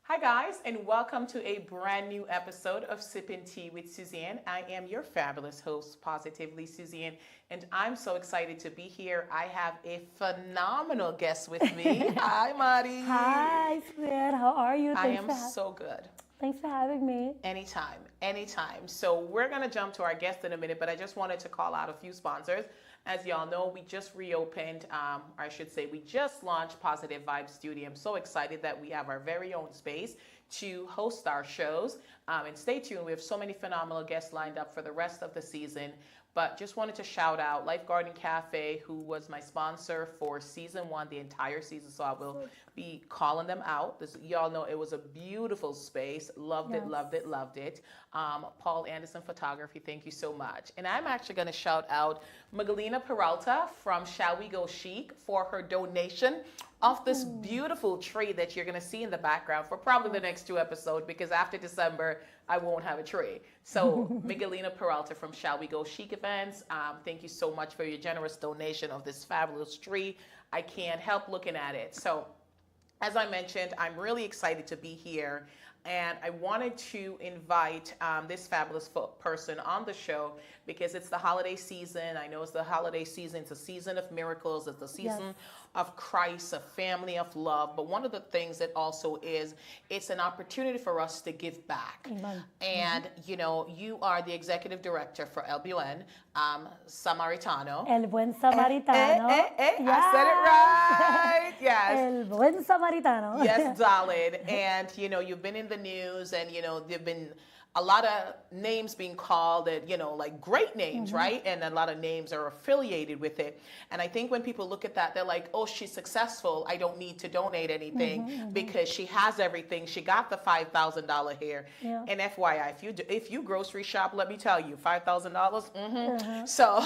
Hi, guys, and welcome to a brand new episode of Sippin' Tea with Suzanne. I am your fabulous host, Positively Suzanne, and I'm so excited to be here. I have a phenomenal guest with me. Hi, Marty. Hi, Suzanne. How are you? I am so good. Thanks for having me. Anytime, anytime. So we're gonna jump to our guest in a minute, but I just wanted to call out a few sponsors. As y'all know, we just reopened, or I should say, we just launched Positive Vibe Studio. I'm so excited that we have our very own space to host our shows. And stay tuned, we have so many phenomenal guests lined up for the rest of the season. But just wanted to shout out Life Garden Cafe, who was my sponsor for season one, the entire season. So I will be calling them out. Y'all know it was a beautiful space. Loved it, loved it, loved it. Paul Anderson Photography, thank you so much. And I'm actually going to shout out Magalina Peralta from Shall We Go Chic for her donation of this beautiful tree that you're going to see in the background for probably the next two episodes, because after December, I won't have a tree. So Miguelina Peralta from Shall We Go Chic Events, thank you so much for your generous donation of this fabulous tree. I can't help looking at it. So as I mentioned, I'm really excited to be here. And I wanted to invite this fabulous person on the show because it's the holiday season. I know it's the holiday season. It's a season of miracles. It's the season of Christ, a family of love. But one of the things that also is, it's an opportunity for us to give back. Amen. And, you know, you are the executive director for LBN, Samaritano. El Buen Samaritano. I said it right. Yes. El Buen Samaritano. Yes, darling. And, you know, you've been in the news and, you know, there've been a lot of names being called that, you know, like great names, right? And a lot of names are affiliated with it. And I think when people look at that, they're like, oh, she's successful. I don't need to donate anything because she has everything. She got the $5,000 here. Yeah. And FYI, if you grocery shop, let me tell you, $5,000. So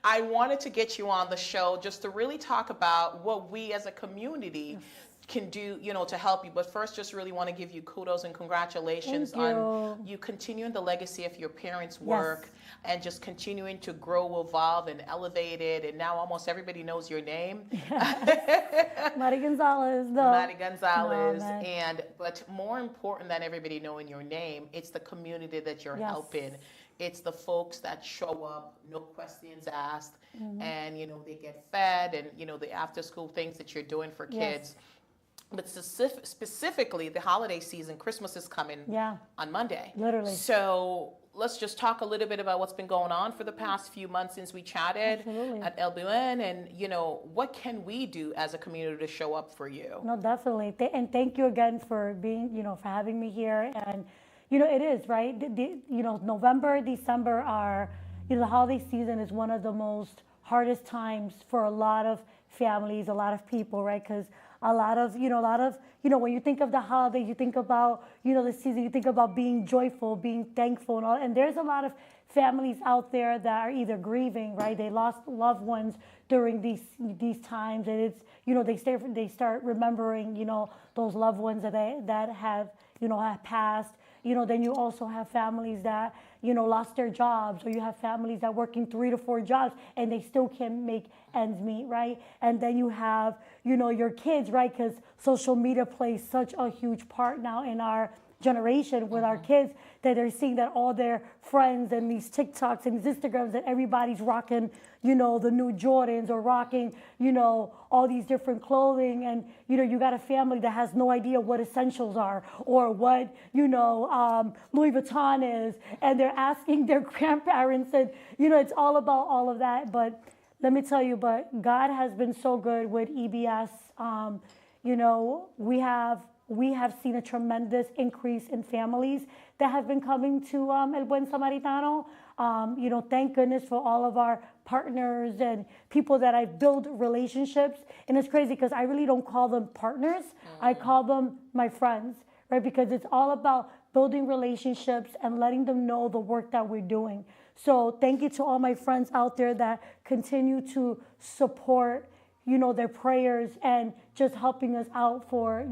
I wanted to get you on the show just to really talk about what we as a community can do, you know, to help you. But first, just really want to give you kudos and congratulations on you continuing the legacy of your parents' work and just continuing to grow, evolve, and elevate it. And now almost everybody knows your name. Mari Gonzalez, though. Mari Gonzalez. But more important than everybody knowing your name, it's the community that you're helping. It's the folks that show up, no questions asked, and, you know, they get fed and, you know, the after school things that you're doing for kids. But specifically, the holiday season, Christmas is coming on Monday. Literally. So let's just talk a little bit about what's been going on for the past few months since we chatted at LBN, and, you know, what can we do as a community to show up for you? No, definitely. And thank you again for being, you know, for having me here. And, you know, it is, right? You know, November, December are, you know, the holiday season is one of the most hardest times for a lot of families, a lot of people, right? Because a lot of, when you think of the holidays, you think about, you know, the season, you think about being joyful, being thankful and all. And there's a lot of families out there that are either grieving, right? They lost loved ones during these times. And it's, you know, they start remembering, you know, those loved ones that have passed. You know, then you also have families that, you know, lost their jobs, or you have families that working 3 to 4 jobs and they still can't make ends meet, right? And then you have, you know, your kids, right? Because social media plays such a huge part now in our generation with our kids, that they're seeing that all their friends and these TikToks and these Instagrams, that everybody's rocking, you know, the new Jordans, or rocking, you know, all these different clothing. And, you know, you got a family that has no idea what essentials are, or what, you know, Louis Vuitton is. And they're asking their grandparents, and, you know, it's all about all of that. But let me tell you, but God has been so good with EBS. You know, we have seen a tremendous increase in families that have been coming to El Buen Samaritano. You know, thank goodness for all of our partners and people that I've built relationships. And it's crazy because I really don't call them partners. I call them my friends, right? Because it's all about building relationships and letting them know the work that we're doing. So thank you to all my friends out there that continue to support, their prayers and just helping us out for,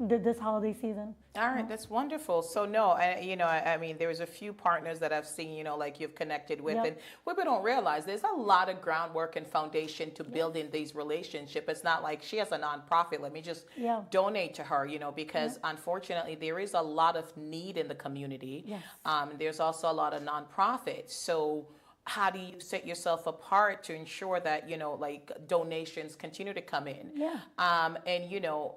this holiday season. All right, that's wonderful. So no, I mean, there's a few partners that I've seen, like you've connected with, Yep. and what we don't realize, there's a lot of groundwork and foundation to building these relationships. It's not like she has a nonprofit, let me just Yeah. donate to her, because unfortunately there is a lot of need in the community. Yes. There's also a lot of nonprofits. So how do you set yourself apart to ensure that like donations continue to come in? Yeah. And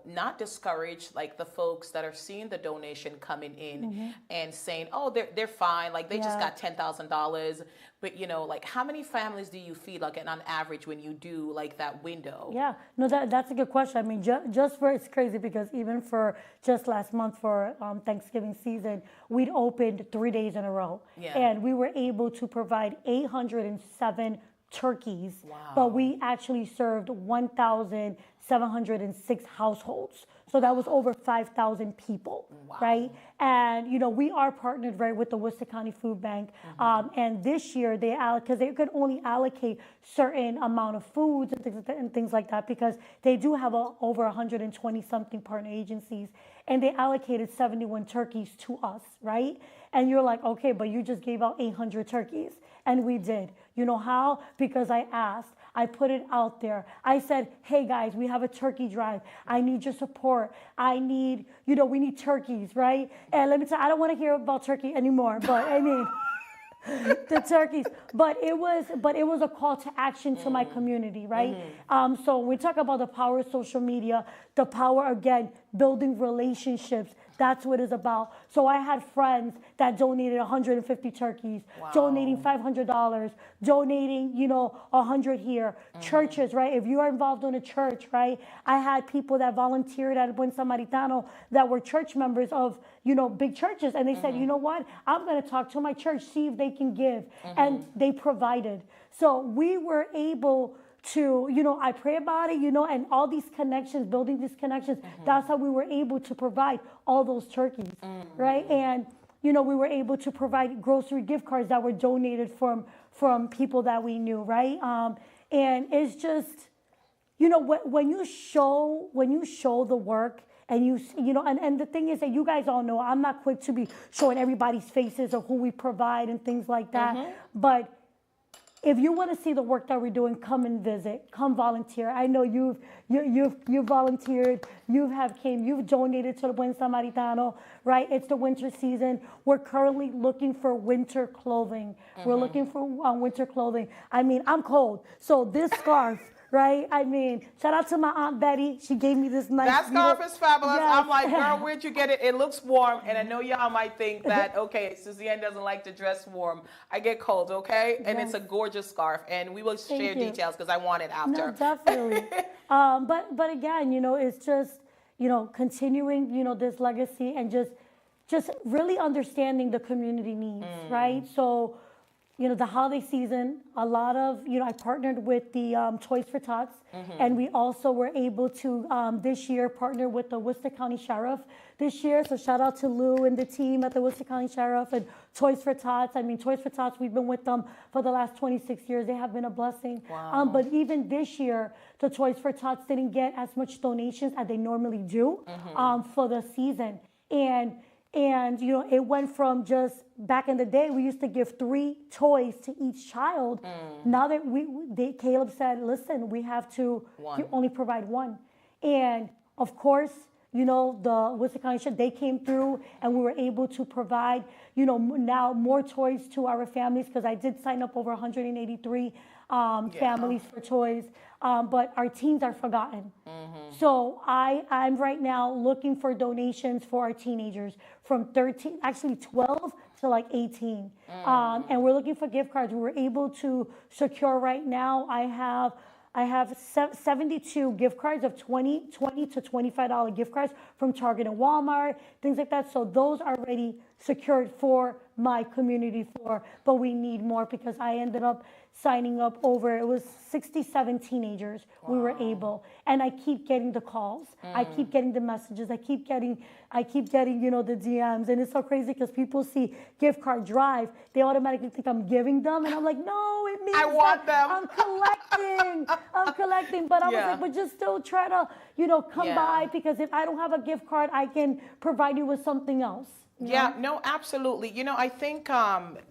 not discourage like the folks that are seeing the donation coming in and saying, oh, they're fine, like they just Yeah. got $10,000. But like how many families do you feed like on average when you do like that window? Yeah, no, that's a good question. I mean, just for, it's crazy because even for just last month for Thanksgiving season, we'd opened 3 days in a row. Yeah. And we were able to provide 807 turkeys, Wow. but we actually served 1,706 households. So that was over 5,000 people, Wow. right? And, we are partnered, right, with the Worcester County Food Bank. And this year, because they could only allocate certain amount of foods and things like that, because they do have over 120-something partner agencies. And they allocated 71 turkeys to us, right? And you're like, okay, but you just gave out 800 turkeys. And we did. You know how? Because I asked. I put it out there. I said, hey guys, we have a turkey drive. I need your support. I need, we need turkeys, right? And let me tell you, I don't want to hear about turkey anymore, but I mean, the turkeys. But it was a call to action to my community, right? So when we talk about the power of social media, the power, again, building relationships. That's what it's about. So I had friends that donated 150 turkeys, Wow. donating $500, donating, 100 here. Churches, right? If you are involved in a church, right? I had people that volunteered at Buen Samaritano that were church members of, big churches. And they said, you know what? I'm going to talk to my church, see if they can give. And they provided. So we were able to, I pray about it, and all these connections, building these connections, that's how we were able to provide all those turkeys, right? And, we were able to provide grocery gift cards that were donated from people that we knew, right? And it's just, when you show the work and and the thing is that you guys all know, I'm not quick to be showing everybody's faces of who we provide and things like that, but if you want to see the work that we're doing, come and visit, come volunteer. I know you've volunteered, you've donated to the Buen Samaritano, right? It's the winter season. We're currently looking for winter clothing. We're looking for winter clothing. I mean, I'm cold, so this scarf, right? I mean, shout out to my Aunt Betty. She gave me this nice. That scarf is fabulous. Yes. I'm like, girl, where'd you get it? It looks warm. And I know y'all might think that, okay, Suzanne doesn't like to dress warm. I get cold, okay? And it's a gorgeous scarf. And we will share you. details because I want it after. No, definitely. But again, it's just, continuing, this legacy and just really understanding the community needs, right? So, the holiday season, a lot of, I partnered with the Toys for Tots, and we also were able to this year partner with the Worcester County Sheriff this year. So shout out to Lou and the team at the Worcester County Sheriff and Toys for Tots. I mean, Toys for Tots, we've been with them for the last 26 years. They have been a blessing. Wow. But even this year, the Toys for Tots didn't get as much donations as they normally do for the season. And it went from just back in the day, we used to give 3 toys to each child. Now that Caleb said, listen, we have to only provide 1. And of course, the Worcester County Sheriff, they came through and we were able to provide, now more toys to our families, because I did sign up over 183 families for toys. But our teens are forgotten. So I'm right now looking for donations for our teenagers from 12 to like 18. And we're looking for gift cards. We were able to secure right now, I have 72 gift cards of $20 to $25 gift cards from Target and Walmart, things like that. So those are already secured for my community but we need more, because I ended up signing up over, it was 67 teenagers. We were able, and I keep getting the calls. I keep getting the messages. I keep getting, the DMs. And it's so crazy because people see gift card drive, they automatically think I'm giving them. And I'm like, no, it means I want them. I'm collecting. I'm collecting. But I was like, but just still try to, come by, because if I don't have a gift card, I can provide you with something else. Yeah, no, absolutely. I think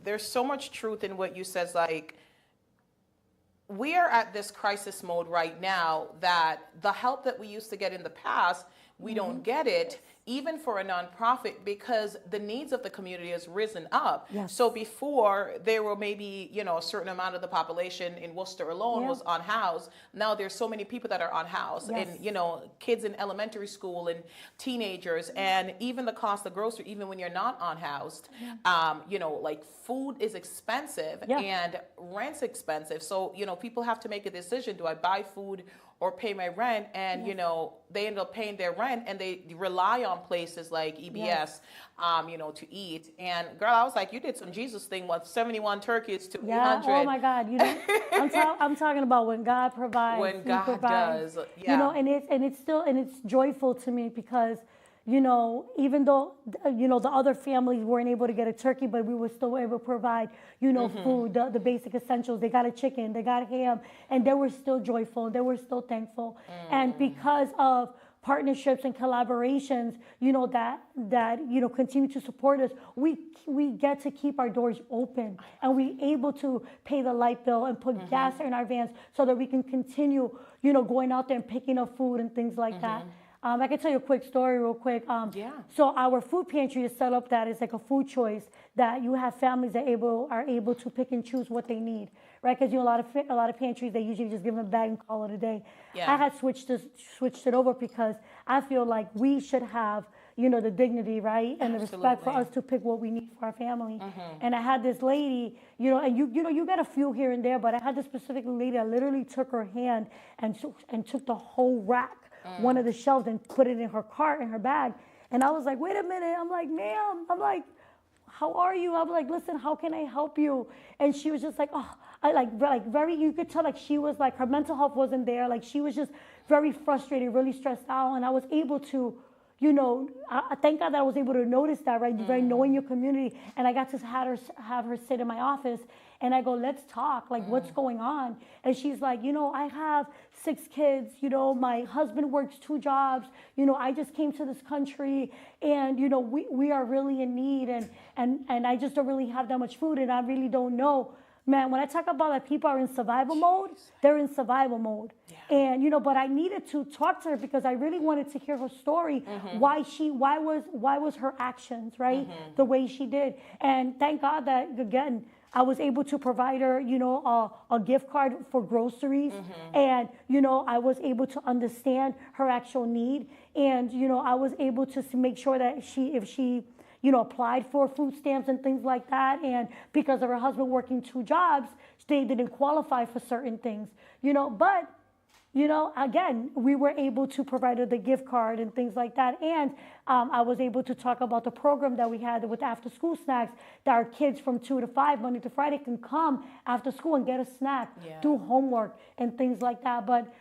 there's so much truth in what you said. Like, we are at this crisis mode right now that the help that we used to get in the past, we don't get it, even for a nonprofit, because the needs of the community has risen up. Yes. So before, there were maybe, a certain amount of the population in Worcester alone was unhoused. Now there's so many people that are unhoused, Yes. and, kids in elementary school and teenagers, and even the cost of grocery, even when you're not unhoused, like food is expensive and rent's expensive. So, people have to make a decision. Do I buy food or pay my rent? And, they end up paying their rent, and they rely on places like EBS, to eat. And girl, I was like, you did some Jesus thing with 71 turkeys to 800. Oh my God. I'm talking about when God provides. When He God provides. does. Yeah. And it's joyful to me because, even though, the other families weren't able to get a turkey, but we were still able to provide, food, the basic essentials. They got a chicken, they got ham, and they were still joyful. They were still thankful. And because of partnerships and collaborations, that continue to support us, we get to keep our doors open, and we able to pay the light bill and put gas in our vans so that we can continue, going out there and picking up food and things like that. I can tell you a quick story real quick. So our food pantry is set up that it's like a food choice, that you have families that are able to pick and choose what they need, right? Because a lot of pantries, they usually just give them a bag and call it a day. Yeah. I had switched it over because I feel like we should have, the dignity, right, and the respect for us to pick what we need for our family. And I had this lady, and you get a few here and there, but I had this specific lady that literally took her hand and took the whole rack, one of the shelves, and put it in her cart, in her bag. And I was like, wait a minute. I'm like, ma'am. I'm like, how are you? I was like, listen, how can I help you? And she was just like, oh, very, you could tell like she was like, her mental health wasn't there. Like she was just very frustrated, really stressed out. And I was able to, I thank God that I was able to notice that, right? Very knowing your community. And I got to have her sit in my office, and I go, let's talk, like what's going on? And she's like, I have 6 kids, my husband works 2 jobs, I just came to this country, and, we are really in need, and I just don't really have that much food, and I really don't know. Man, when I talk about that people are in survival mode, they're in survival mode. Yeah. And, but I needed to talk to her because I really wanted to hear her story, why was her actions, right? The way she did. And thank God that, again, I was able to provide her, a gift card for groceries. And, I was able to understand her actual need. And, I was able to make sure that if she applied for food stamps and things like that. And because of her husband working 2 jobs, they didn't qualify for certain things, but, again, we were able to provide her the gift card and things like that. And I was able to talk about the program that we had with after school snacks, that our kids from 2 to 5, Monday to Friday, can come after school and get a snack, do homework and things like that. But,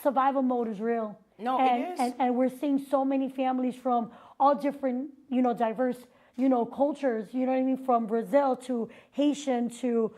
survival mode is real. No, it is. And we're seeing so many families from all different, diverse, cultures, what I mean? From Brazil to Haitian to,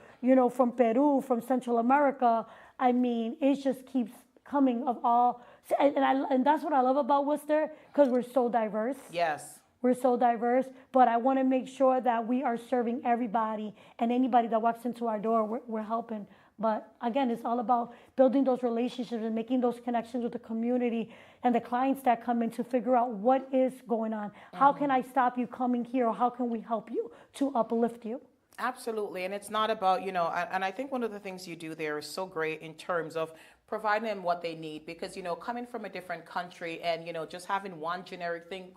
from Peru, from Central America. I mean, it just keeps coming of all. And that's what I love about Worcester, because we're so diverse. Yes. We're so diverse, but I want to make sure that we are serving everybody, and anybody that walks into our door, we're helping. But again, it's all about building those relationships and making those connections with the community and the clients that come in to figure out what is going on. How can I stop you coming here, or how can we help you to uplift you? Absolutely. And it's not about, and I think one of the things you do there is so great in terms of providing them what they need, because, coming from a different country and, just having one generic thing,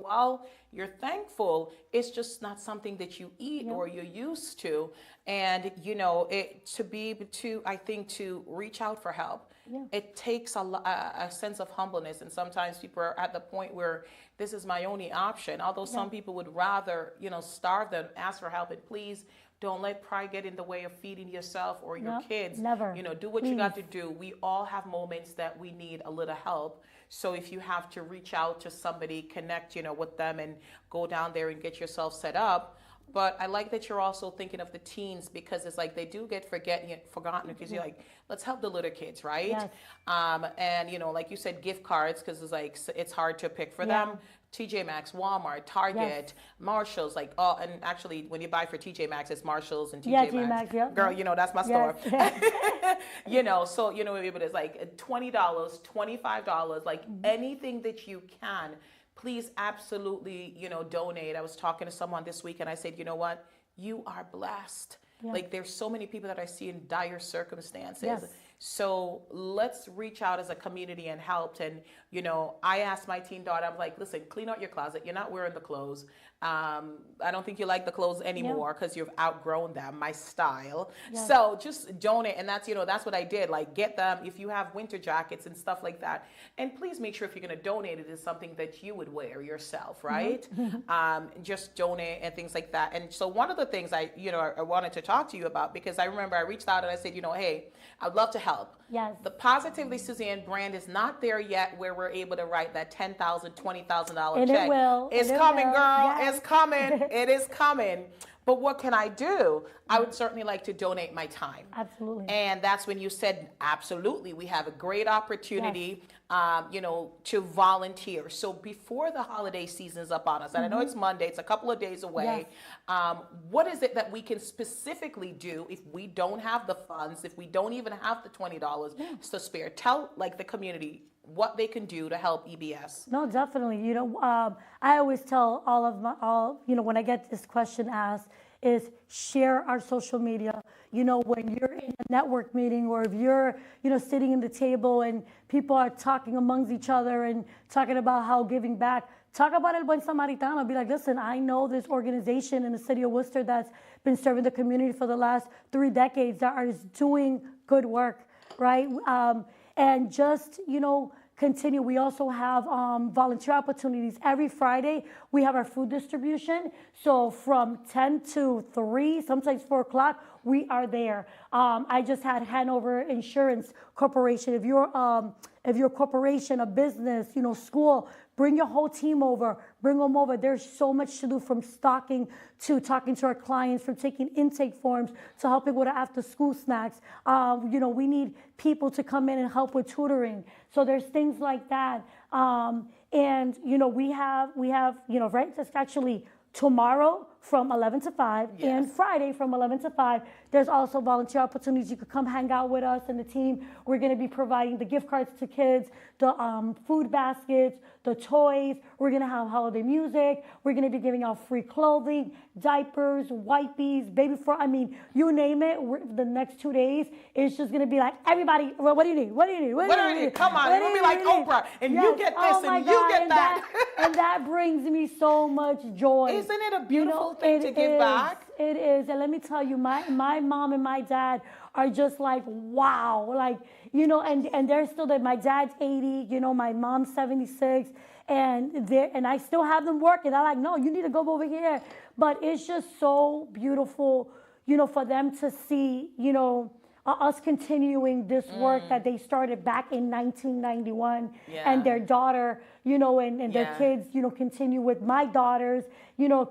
while you're thankful, it's just not something that you eat or you're used to. And, to be able to, I think, to reach out for help, it takes a sense of humbleness. And sometimes people are at the point where this is my only option. Although some people would rather, starve than ask for help. And please Don't let pride get in the way of feeding yourself or your No, kids. never. Do what you got Please. to do. We all have moments that we need a little help. So if you have to reach out to somebody, connect, with them and go down there and get yourself set up. But I like that you're also thinking of the teens, because it's like they do get forgotten, because you're like, let's help the little kids, right? Yes. And like you said, gift cards, because it's like it's hard to pick for Yeah. them. TJ Maxx, Walmart, Target, Marshalls, like, oh, and actually when you buy for TJ Maxx, it's Marshalls and TJ Yeah, Maxx. TJ Maxx, yep. Girl, that's my store. Yes. So but it's like $20, $25, like anything that you can. Please absolutely, donate. I was talking to someone this week and I said, you know what? You are blessed. Yeah. Like there's so many people that I see in dire circumstances. Yes. So let's reach out as a community and help. And, I asked my teen daughter, I'm like, listen, clean out your closet. You're not wearing the clothes. I don't think you like the clothes anymore because you've outgrown them, my style. Yeah. So just donate. And that's, that's what I did. Like get them, if you have winter jackets and stuff like that. And please make sure if you're going to donate, it is something that you would wear yourself, right? Just donate and things like that. And so one of the things I wanted to talk to you about, because I remember I reached out and I said, hey, I'd love to help. Yes. The Positively Suzanne brand is not there yet where we're able to write that $10,000, $20,000 And check. it will. It's And it coming, will. girl. Yes. It's coming. It is coming. But what can I do? I would certainly like to donate my time. Absolutely. And that's when you said, absolutely, we have a great opportunity, to volunteer. So before the holiday season is up on us, and I know it's Monday, it's a couple of days away, what is it that we can specifically do if we don't have the funds, if we don't even have the $20 to spare? Tell the community what they can do to help EBS. No, definitely. I always tell when I get this question asked, is share our social media. When you're in a network meeting, or if you're, sitting in the table and people are talking amongst each other and talking about how giving back, talk about El Buen Samaritano. Be like, listen, I know this organization in the city of Worcester that's been serving the community for the last 3 decades that is doing good work, right? And just, continue. We also have volunteer opportunities. Every Friday, we have our food distribution. So from 10 to 3, sometimes 4 o'clock, we are there. I just had Hanover Insurance Corporation. If you're a corporation, a business, school, bring your whole team over. Bring them over. There's so much to do, from stocking to talking to our clients, from taking intake forms to helping with after school snacks. We need people to come in and help with tutoring. So there's things like that. And we have, right? It's actually tomorrow from 11 to 5 and Friday from 11 to 5. There's also volunteer opportunities. You could come hang out with us and the team. We're going to be providing the gift cards to kids, the food baskets, the toys. We're going to have holiday music. We're going to be giving out free clothing, diapers, wipies, you name it. The next 2 days, it's just going to be like, everybody, what do you need? What do you need? What do you need? Come on, we'll be like Oprah, and you get this, and you get that. And that brings me so much joy. Isn't it a beautiful thing to give back? It is. And let me tell you, my mom and my dad are just like, wow. And they're still there. My dad's 80, my mom's 76. And I still have them working. I'm like, no, you need to go over here. But it's just so beautiful, for them to see, us continuing this work that they started back in 1991, and their daughter, and their kids, continue with my daughters,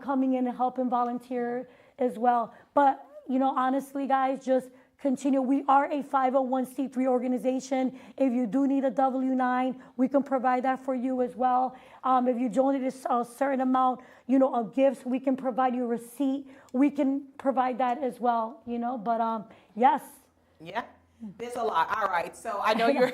coming in and helping volunteer as well. But, honestly, guys, just continue. We are a 501c3 organization. If you do need a W-9, we can provide that for you as well. If you donate a certain amount, of gifts, we can provide you a receipt. We can provide that as well, But yes. Yeah, there's a lot. All right, so I know you're.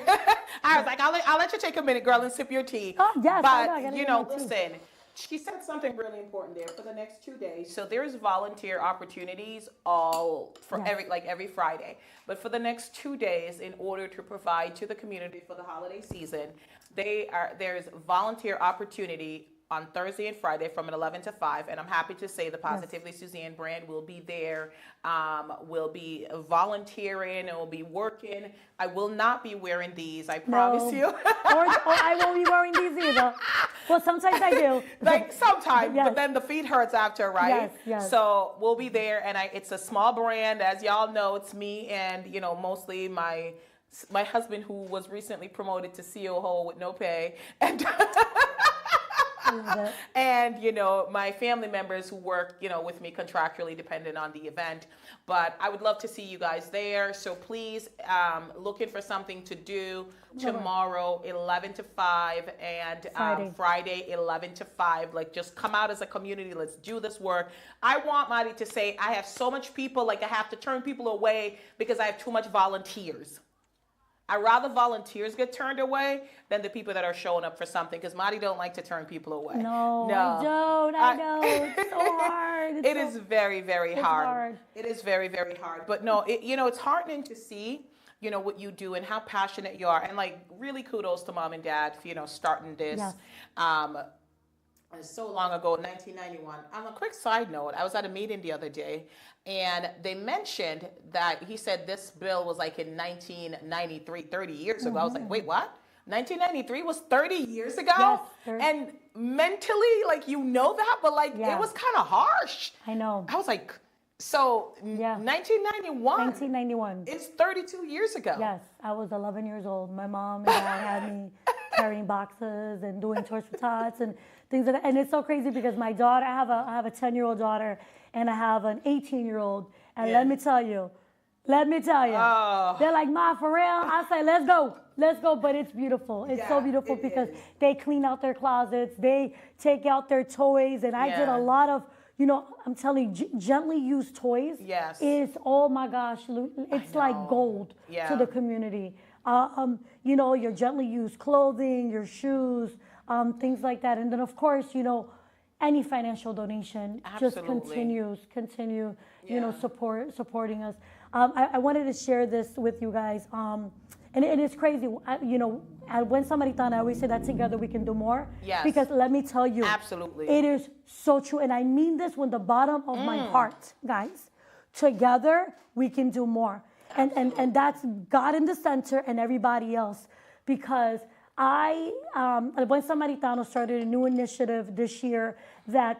I was like, I'll let you take a minute, girl, and sip your tea. Oh yes, But listen. She said something really important there for the next 2 days. So there's volunteer opportunities every Friday. But for the next 2 days, in order to provide to the community for the holiday season, there's volunteer opportunity on Thursday and Friday from 11 to 5. And I'm happy to say the Positively Suzanne brand will be there. Will be volunteering and will be working. I will not be wearing these, I promise you. or I won't be wearing these either. Well, sometimes I do. Like sometimes, Yes. but then the feet hurts after, right? Yes. So we'll be there, and it's a small brand, as y'all know. It's me and mostly my husband, who was recently promoted to COO with no pay, and and my family members who work with me contractually, dependent on the event. But I would love to see you guys there. So please, looking for something to do tomorrow, 11 to 5, and Friday, 11 to 5. Like, just come out as a community. Let's do this work. I want Marty to say, I have so much people, like I have to turn people away because I have too much volunteers. I'd rather volunteers get turned away than the people that are showing up for something, because Marty don't like to turn people away. No. I don't. I know. It's so hard. It is very, very hard. It is very, very hard. But no, it's heartening to see, what you do and how passionate you are. And like, really kudos to mom and dad for, starting this. Yes. So long ago, 1991. On a quick side note, I was at a meeting the other day, and they mentioned that he said this bill was like in 1993, 30 years ago. I was like, wait, what? 1993 was 30 years ago? Yes, 30. And mentally, like, that, but like, it was kind of harsh. I know. I was like, so 1991 is 32 years ago. Yes, I was 11 years old. My mom and dad had me carrying boxes and doing toys for tots and things like that. And it's so crazy because my daughter, I have a 10-year-old daughter, and I have an 18-year-old. And let me tell you, they're like, Ma, for real? I say, let's go. But it's beautiful. It's so beautiful because they clean out their closets. They take out their toys. And I did a lot of, I'm telling you, gently used toys is, oh my gosh, it's like gold to the community. Your gently used clothing, your shoes, things like that. And then, of course, any financial donation just continue, supporting us. I wanted to share this with you guys. And it is crazy. When somebody thought, I always say that together we can do more. Yes. Because let me tell you. Absolutely. It is so true. And I mean this from the bottom of my heart, guys. Together we can do more. And that's God in the center and everybody else. Because Buen Samaritano started a new initiative this year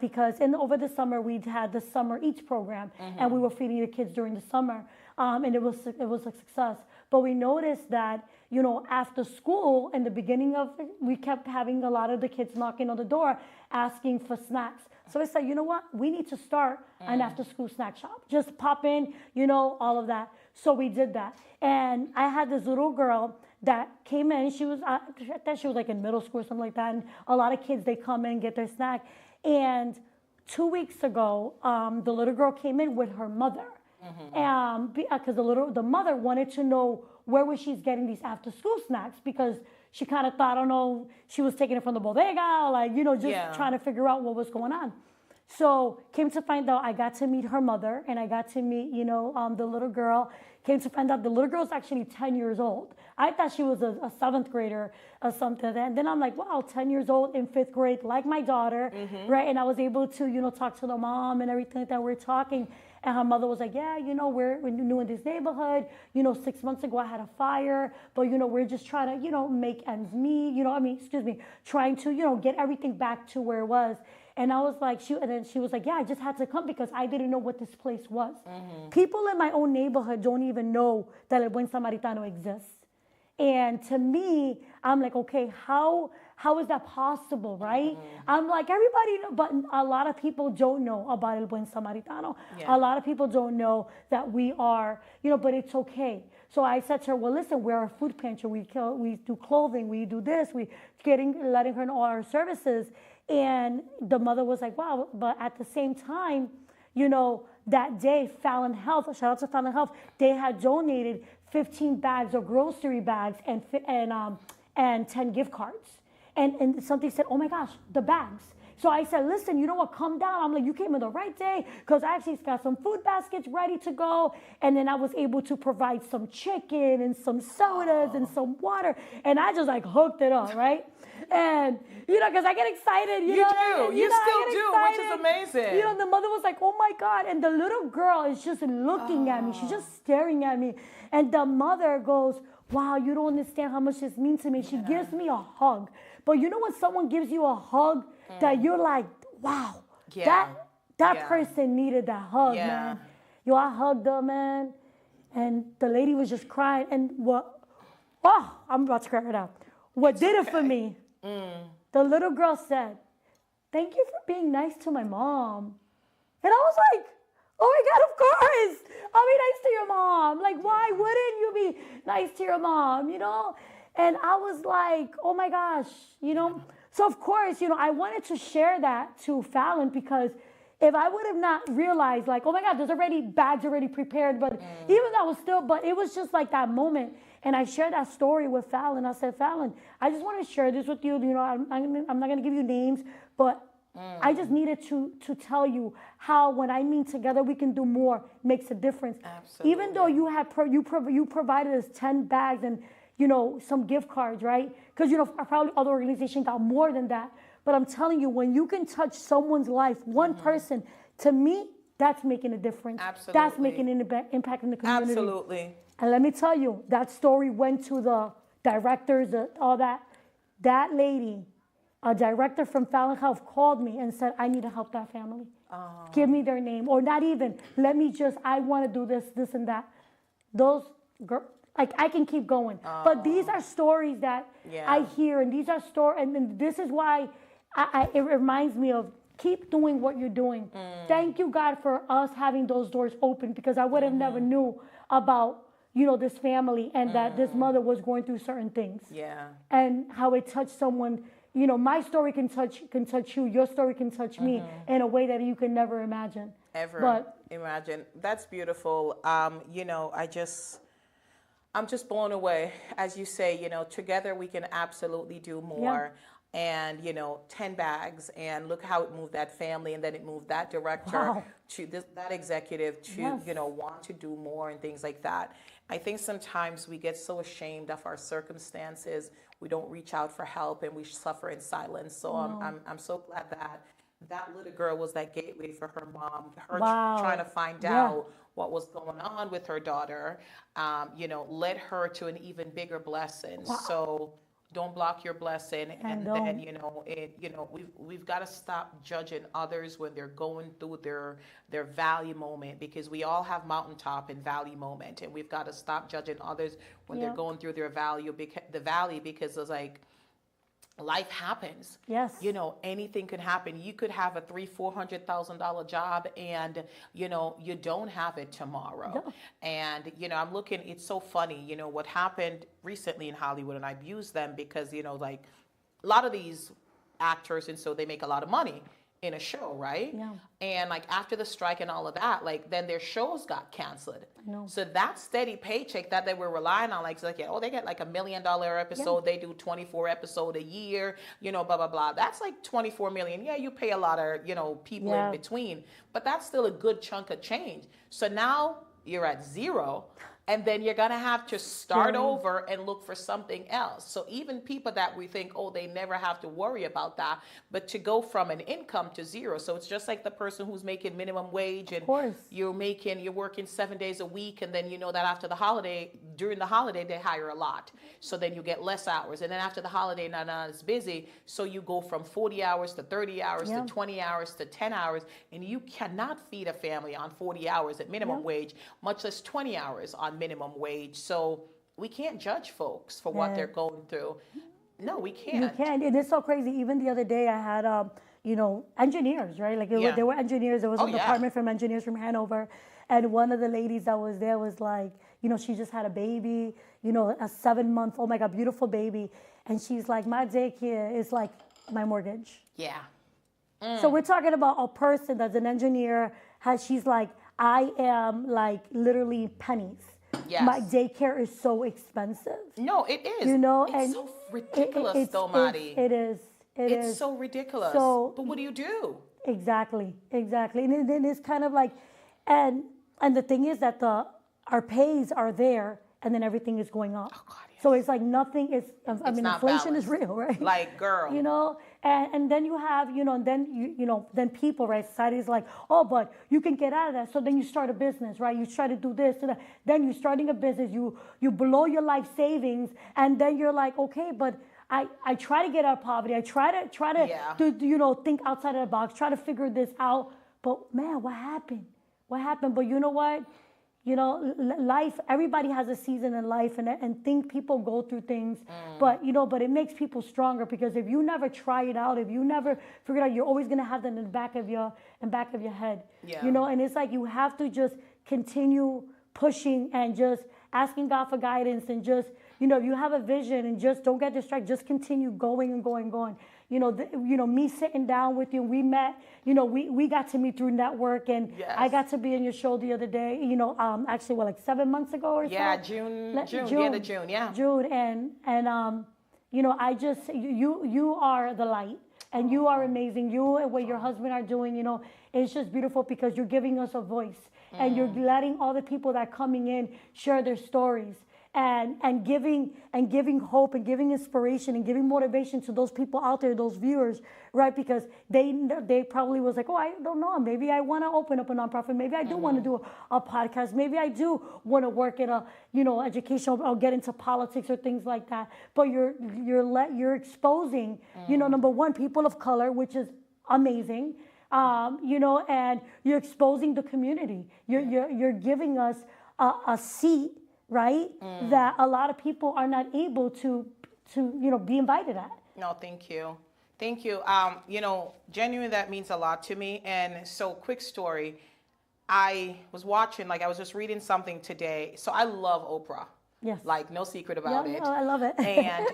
because over the summer we'd had the Summer Eats program, and we were feeding the kids during the summer, and it was a success. But we noticed that after school, in the beginning we kept having a lot of the kids knocking on the door asking for snacks. So I said, you know what? We need to start an after-school snack shop. Just pop in, all of that. So we did that, and I had this little girl that came in. She was, I thought she was like in middle school or something like that. And a lot of kids, they come in, get their snack. And 2 weeks ago, the little girl came in with her mother. Because the mother wanted to know where was she getting these after school snacks, because she kind of thought, I don't know, she was taking it from the bodega, trying to figure out what was going on. So came to find out, I got to meet her mother, and I got to meet, the little girl. Came to find out the little girl's actually 10 years old. I thought she was a seventh grader or something. And then I'm like, wow, 10 years old in fifth grade, like my daughter, right? And I was able to, talk to the mom and everything like that. We're talking. And her mother was like, yeah, we're new in this neighborhood. 6 months ago I had a fire, but, we're just trying to, make ends meet, trying to, get everything back to where it was. And I was like, and then she was like, yeah, I just had to come because I didn't know what this place was. People in my own neighborhood don't even know that El Buen Samaritano exists. And to me, I'm like, okay, how is that possible, right? I'm like, everybody know, but a lot of people don't know about El Buen Samaritano. A lot of people don't know that we are, but it's okay. So I said to her, well, listen, we're a food pantry. We do clothing. We do this. Letting her know all our services. And the mother was like, wow, but at the same time, that day, Fallon Health, shout out to Fallon Health, they had donated 15 bags of grocery bags and 10 gift cards. And something said, oh my gosh, the bags. So I said, listen, you know what, come down. I'm like, you came in the right day because I actually got some food baskets ready to go. And then I was able to provide some chicken and some sodas and some water. And I just like hooked it up, right? And, you know, because I get excited. You know, do. You know, still I get do, which is excited. amazing. You know, the mother was like, oh my God. And the little girl is just looking at me. She's just staring at me. And the mother goes, wow, you don't understand how much this means to me. She gives me a hug. But you know when someone gives you a hug that you're like, wow, that person needed that hug, man. Yo, I hugged her, man. And the lady was just crying. And I'm about to cry right now. What did it for me? The little girl said, thank you for being nice to my mom. And I was like, oh my God, of course. I'll be nice to your mom. Like, why wouldn't you be nice to your mom, you know? And I was like, oh my gosh, you know? So of course, you know, I wanted to share that to Fallon because if I would have not realized like, oh my God, there's already bags already prepared, but even that was still, but it was just like that moment. And I shared that story with Fallon. I said, Fallon, I just want to share this with you. You know, I'm not going to give you names, but I just needed to tell you how when I mean together we can do more makes a difference. Absolutely. Even though you had you provided us 10 bags and, you know, some gift cards, right? Because, you know, probably other organizations got more than that. But I'm telling you, when you can touch someone's life, one person, to me, that's making a difference. Absolutely. That's making an impact in the community. Absolutely. And let me tell you, that story went to the directors, all that. That lady, a director from Fallon Health, called me and said, I need to help that family. Give me their name. Or not even, let me just, I want to do this and that. Those girls, like I can keep going. But these are stories that I hear, and these are stories, and this is why it reminds me of keep doing what you're doing. Thank you, God, for us having those doors open, because I would have never knew about, you know, this family and that this mother was going through certain things. Yeah. And how it touched someone. You know, my story can touch you. Your story can touch me in a way that you can never imagine. Imagine. That's beautiful. You know, I'm just blown away. As you say, you know, together we can absolutely do more. And, you know, 10 bags, and look how it moved that family, and then it moved that director to that executive to, you know, want to do more and things like that. I think sometimes we get so ashamed of our circumstances, we don't reach out for help, and we suffer in silence. So I'm so glad that little girl was that gateway for her mom, trying to find out what was going on with her daughter, you know, led her to an even bigger blessing. So don't block your blessing. And then, you know, we've got to stop judging others when they're going through their valley moment, because we all have mountaintop and valley moment, and we've got to stop judging others when they're going through the valley, because it's like, life happens. Yes. You know, anything could happen. You could have a $300,000-$400,000 job, and, you know, you don't have it tomorrow. No. And, you know, I'm looking, it's so funny, you know, what happened recently in Hollywood, and I've used them because, you know, like a lot of these actors, and so they make a lot of money in a show, right? Yeah. And like after the strike and all of that, like then their shows got canceled. So that steady paycheck that they were relying on, like they get like $1 million episode. They do 24 episodes a year, you know, blah, blah, blah. That's like 24 million. Yeah, you pay a lot of, you know, people in between, but that's still a good chunk of change. So now you're at zero. And then you're going to have to start over and look for something else. So even people that we think, oh, they never have to worry about that, but to go from an income to zero. So it's just like the person who's making minimum wage, and you're working 7 days a week. And then you know that after the holiday, during the holiday, they hire a lot. So then you get less hours. And then after the holiday, not as busy. So you go from 40 hours to 30 hours to 20 hours to 10 hours. And you cannot feed a family on 40 hours at minimum wage, much less 20 hours on minimum wage. So we can't judge folks for what they're going through. No, we can't. You can't. And it's so crazy. Even the other day I had, you know, engineers, right? Like there were engineers. There was a department from engineers from Hanover. And one of the ladies that was there was like, you know, she just had a baby, you know, a 7-month, oh my God, beautiful baby. And she's like, my daycare is like my mortgage. Yeah. So we're talking about a person that's an engineer. She's like, I am like literally pennies. Yes. My daycare is so expensive. No, it is. You know, it's so ridiculous, though, Madi. It is. It's so ridiculous. So, but what do you do? exactly. And then it's kind of like, and the thing is that our pays are there, and then everything is going up. Oh, God, yes. So it's like nothing is. I mean, not inflation is balanced. real, right? Like, girl. You know, and then you have, and then then people, right? Society is like, oh, but you can get out of that. So then you start a business, right? You try to do this, and that. Then you're starting a business. You blow your life savings, and then you're like, okay, but I try to get out of poverty. I try to Yeah. do, think outside of the box. Try to figure this out. But man, what happened? What happened? But you know what? Life, everybody has a season in life, and people go through things, but it makes people stronger, because if you never try it out, if you never figure it out, you're always going to have that in the back of your head. Yeah. And it's like you have to just continue pushing and just asking God for guidance, and just, if you have a vision, and just don't get distracted, just continue going and going and going. Me sitting down with you, we met, we got to meet through network, and Yes. I got to be in your show the other day, actually, like 7 months ago or so? Yeah, June, the end of June, yeah. June, and I just, you are the light, and you are amazing. You and what your husband are doing, it's just beautiful, because you're giving us a voice, and you're letting all the people that are coming in share their stories. And giving hope, and giving inspiration, and giving motivation to those people out there, those viewers, right? Because they probably was like, oh, I don't know, maybe I want to open up a nonprofit, maybe I do want to do a podcast, maybe I do want to work in a education, or get into politics or things like that. But you're exposing, number one, people of color, which is amazing, and you're exposing the community. You're giving us a seat, right? That a lot of people are not able to be invited at. No, thank you. Thank you. Genuinely, that means a lot to me. And so, quick story. I was watching, I was just reading something today. So I love Oprah. Yes. Like, no secret about it. I love it. And,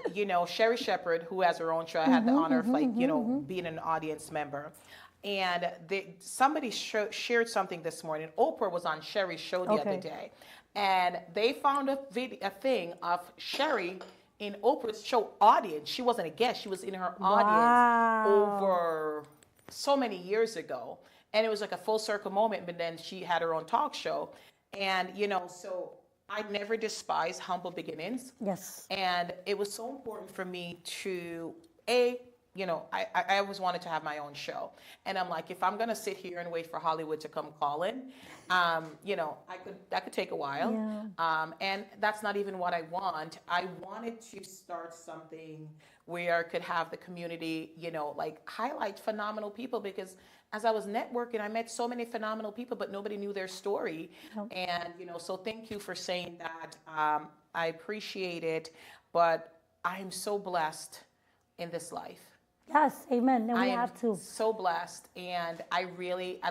Sherry Shepherd, who has her own show, I had the honor of, being an audience member. And somebody shared something this morning. Oprah was on Sherry's show the other day. And they found a thing of Sherry in Oprah's show audience. She wasn't a guest. She was in her audience over so many years ago. And it was like a full circle moment. But then she had her own talk show. And, so I never despise humble beginnings. Yes. And it was so important for me to, I always wanted to have my own show. And I'm like, if I'm going to sit here and wait for Hollywood to come calling, that could take a while. Yeah. And that's not even what I want. I wanted to start something where I could have the community, highlight phenomenal people, because as I was networking, I met so many phenomenal people, but nobody knew their story. Nope. And, so thank you for saying that. I appreciate it, but I'm so blessed in this life. Yes, amen. And we have to. So blessed, and I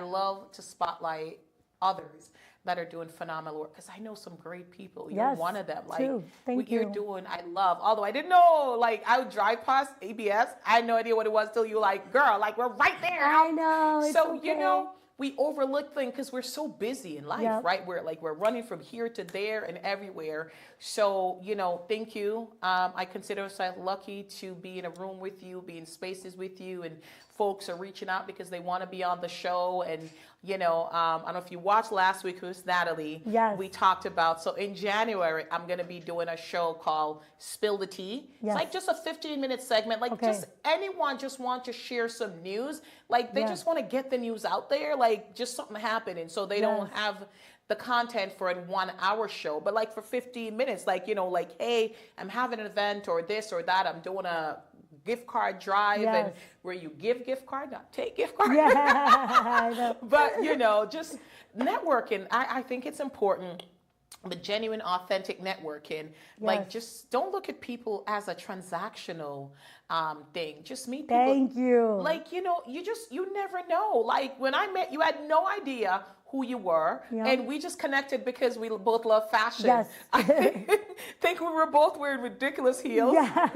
love to spotlight others that are doing phenomenal work, because I know some great people. You're one of them. Too. What you're doing, I love. Although I didn't know, I would drive past ABS. I had no idea what it was till you girl, we're right there. I know. It's so okay. We overlook things because we're so busy in life, right? We're running from here to there and everywhere. So, thank you. I consider myself lucky to be in a room with you, be in spaces with you, and folks are reaching out because they want to be on the show. And, I don't know if you watched last week, it was Natalie. Yes. We talked about, so in January, I'm going to be doing a show called Spill the Tea. Yes. It's just a 15-minute segment. Just anyone just want to share some news. They just want to get the news out there. Just something happening. So they don't have the content for a 1 hour show, but for 15 minutes, hey, I'm having an event or this or that. I'm doing a gift card drive, and where you give gift card, not take gift card. Yeah, I know. But, just networking. I think it's important. The genuine, authentic networking. Just don't look at people as a transactional thing. Just meet people. Thank you. You never know. When I met you, I had no idea who you were, and we just connected because we both love fashion. Yes. I think we were both wearing ridiculous heels. Yes.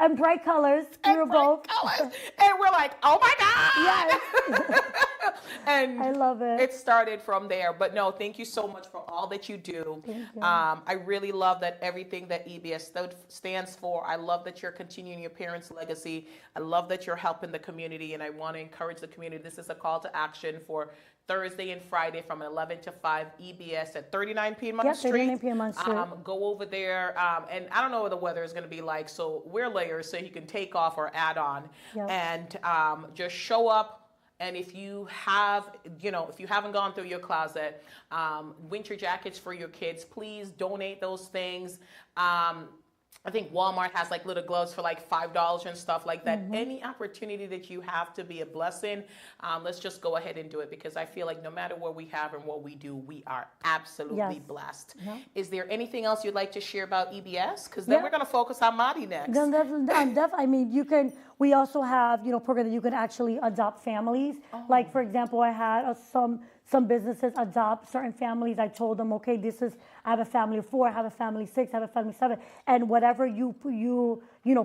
And bright colors. We were both. Colors. And we're like, oh my God. Yes. And I love it. It started from there. But no, thank you so much for all that you do. Thank you. I really love that everything that EBS stands for. I love that you're continuing your parents' legacy. I love that you're helping the community, and I want to encourage the community. This is a call to action for Thursday and Friday from 11 to 5, EBS at 39 Piedmont Street. 39 Piedmont Street. Go over there, and I don't know what the weather is going to be like, so wear layers so you can take off or add on. Yep. And just show up. And if you have, if you haven't gone through your closet, winter jackets for your kids, please donate those things. I think Walmart has like little gloves for like $5 and stuff like that. Any opportunity that you have to be a blessing, let's just go ahead and do it, because I feel like no matter what we have and what we do, we are absolutely blessed. Is there anything else you'd like to share about EBS? Because then we're going to focus on Madi next. I mean, we also have, program that you can actually adopt families. Like, for example, I had some businesses adopt certain families. I told them, okay, I have a family of 4, I have a family of 6, I have a family of 7, and whatever you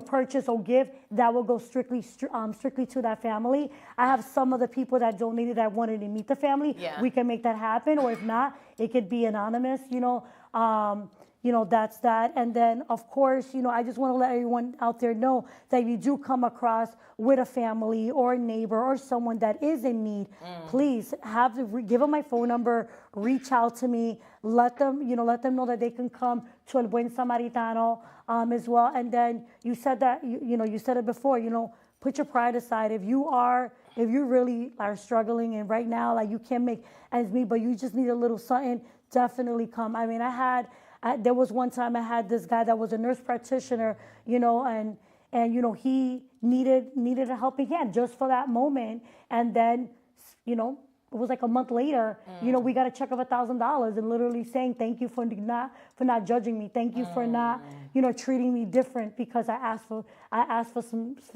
purchase or give, that will go strictly to that family. I have some of the people that donated that wanted to meet the family. Yeah. We can make that happen, or if not, it could be anonymous. That's that. And then, of course, I just want to let everyone out there know that you do come across with a family or a neighbor or someone that is in need, please give them my phone number, reach out to me, let them know that they can come to El Buen Samaritano as well. And then you said that, you said it before, put your pride aside. If you really are struggling and right now, like, you can't make ends meet, but you just need a little something, definitely come. I mean, there was one time I had this guy that was a nurse practitioner, and he needed a helping hand just for that moment. And then, it was like a month later, we got a check of $1,000, and literally saying, thank you for not judging me. Thank you for not, treating me different, because I asked for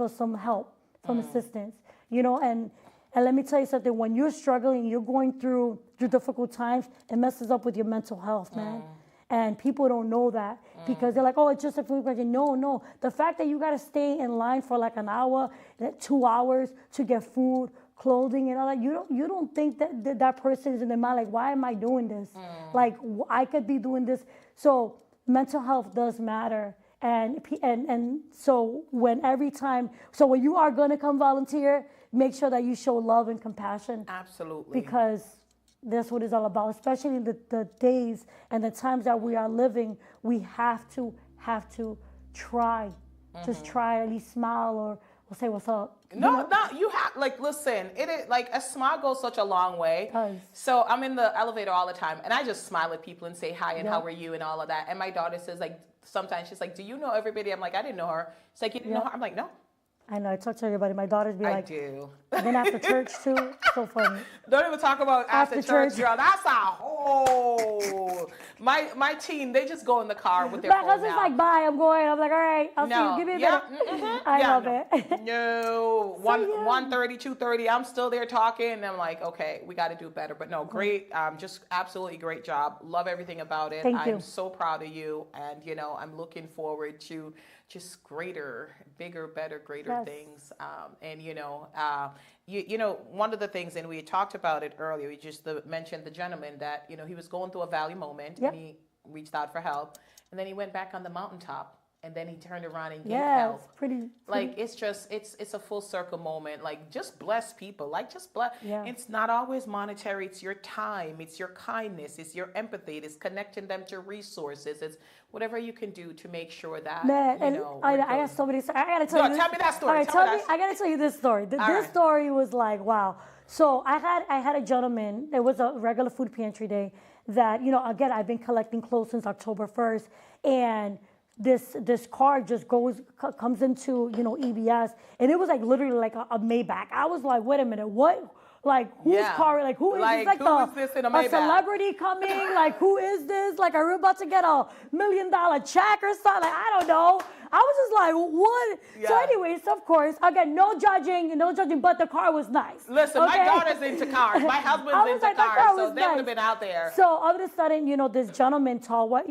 some help, some assistance, and let me tell you something, when you're struggling, you're going through difficult times, it messes up with your mental health, man. And people don't know that, because they're like, oh, it's just a food question. No. The fact that you got to stay in line for like an hour, 2 hours to get food, clothing, and all that, you don't think that person is in their mind like, why am I doing this? Like, I could be doing this. So mental health does matter. And so when you are going to come volunteer, make sure that you show love and compassion. Absolutely. Because that's what it's all about, especially in the days and the times that we are living. We have to try. Just try, at least smile or say what's up. No, you have, like, listen, it is like a smile goes such a long way. So I'm in the elevator all the time, and I just smile at people and say hi and how are you and all of that. And my daughter says, like, sometimes she's like, do you know everybody? I'm like, I didn't know her. She's like, you didn't know her? I'm like, no. I know, I talk to everybody. My daughters be like, I do. Then after church too, so funny. Don't even talk about after church, girl. That's a whole. My team, they just go in the car with their phone. My husband's like, bye, I'm going. I'm like, all right, I'll see you. Give me a minute. I love it. No, 1:30, 2:30, I'm still there talking, and I'm like, okay, we got to do better. But no, great, just absolutely great job. Love everything about it. Thank you. I'm so proud of you, and I'm looking forward to just greater, bigger, better, greater things. And one of the things, and we had talked about it earlier, we just mentioned the gentleman that, he was going through a valley moment, and he reached out for help, and then he went back on the mountaintop, and then he turned around and gave help. It's pretty. Like, it's just, it's a full circle moment. Like, just bless people. Like, just bless. Yeah. It's not always monetary. It's your time. It's your kindness. It's your empathy. It's connecting them to resources. It's whatever you can do to make sure that, I got somebody. I got to tell you. Tell me that story. All right, I got to tell you this story. This story was like, wow. So I had a gentleman. It was a regular food pantry day that, again, I've been collecting clothes since October 1st, and this car just comes into, EBS, and it was like literally like a Maybach. I was like, wait a minute, what? Like, whose car? Like, who is this? Like, who is this in a Maybach? A celebrity coming? Like, who is this? Like, are we about to get $1 million check or something? Like, I don't know. I was just like, what? Yeah. So anyways, of course, again, no judging, but the car was nice. Listen, okay? My daughter's into cars. My husband's into cars, so they would have been out there. So all of a sudden, this gentleman, tall white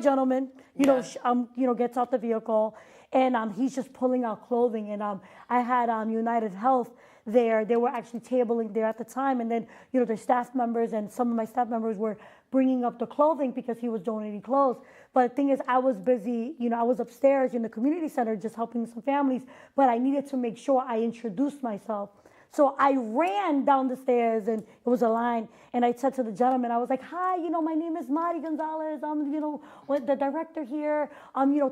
gentleman, gets out the vehicle, And he's just pulling out clothing. And I had United Health there. They were actually tabling there at the time. And then, their staff members and some of my staff members were bringing up the clothing because he was donating clothes. But the thing is, I was busy, I was upstairs in the community center just helping some families, but I needed to make sure I introduced myself. So I ran down the stairs, and it was a line, and I said to the gentleman, I was like, hi, my name is Mari Gonzalez. I'm, the director here.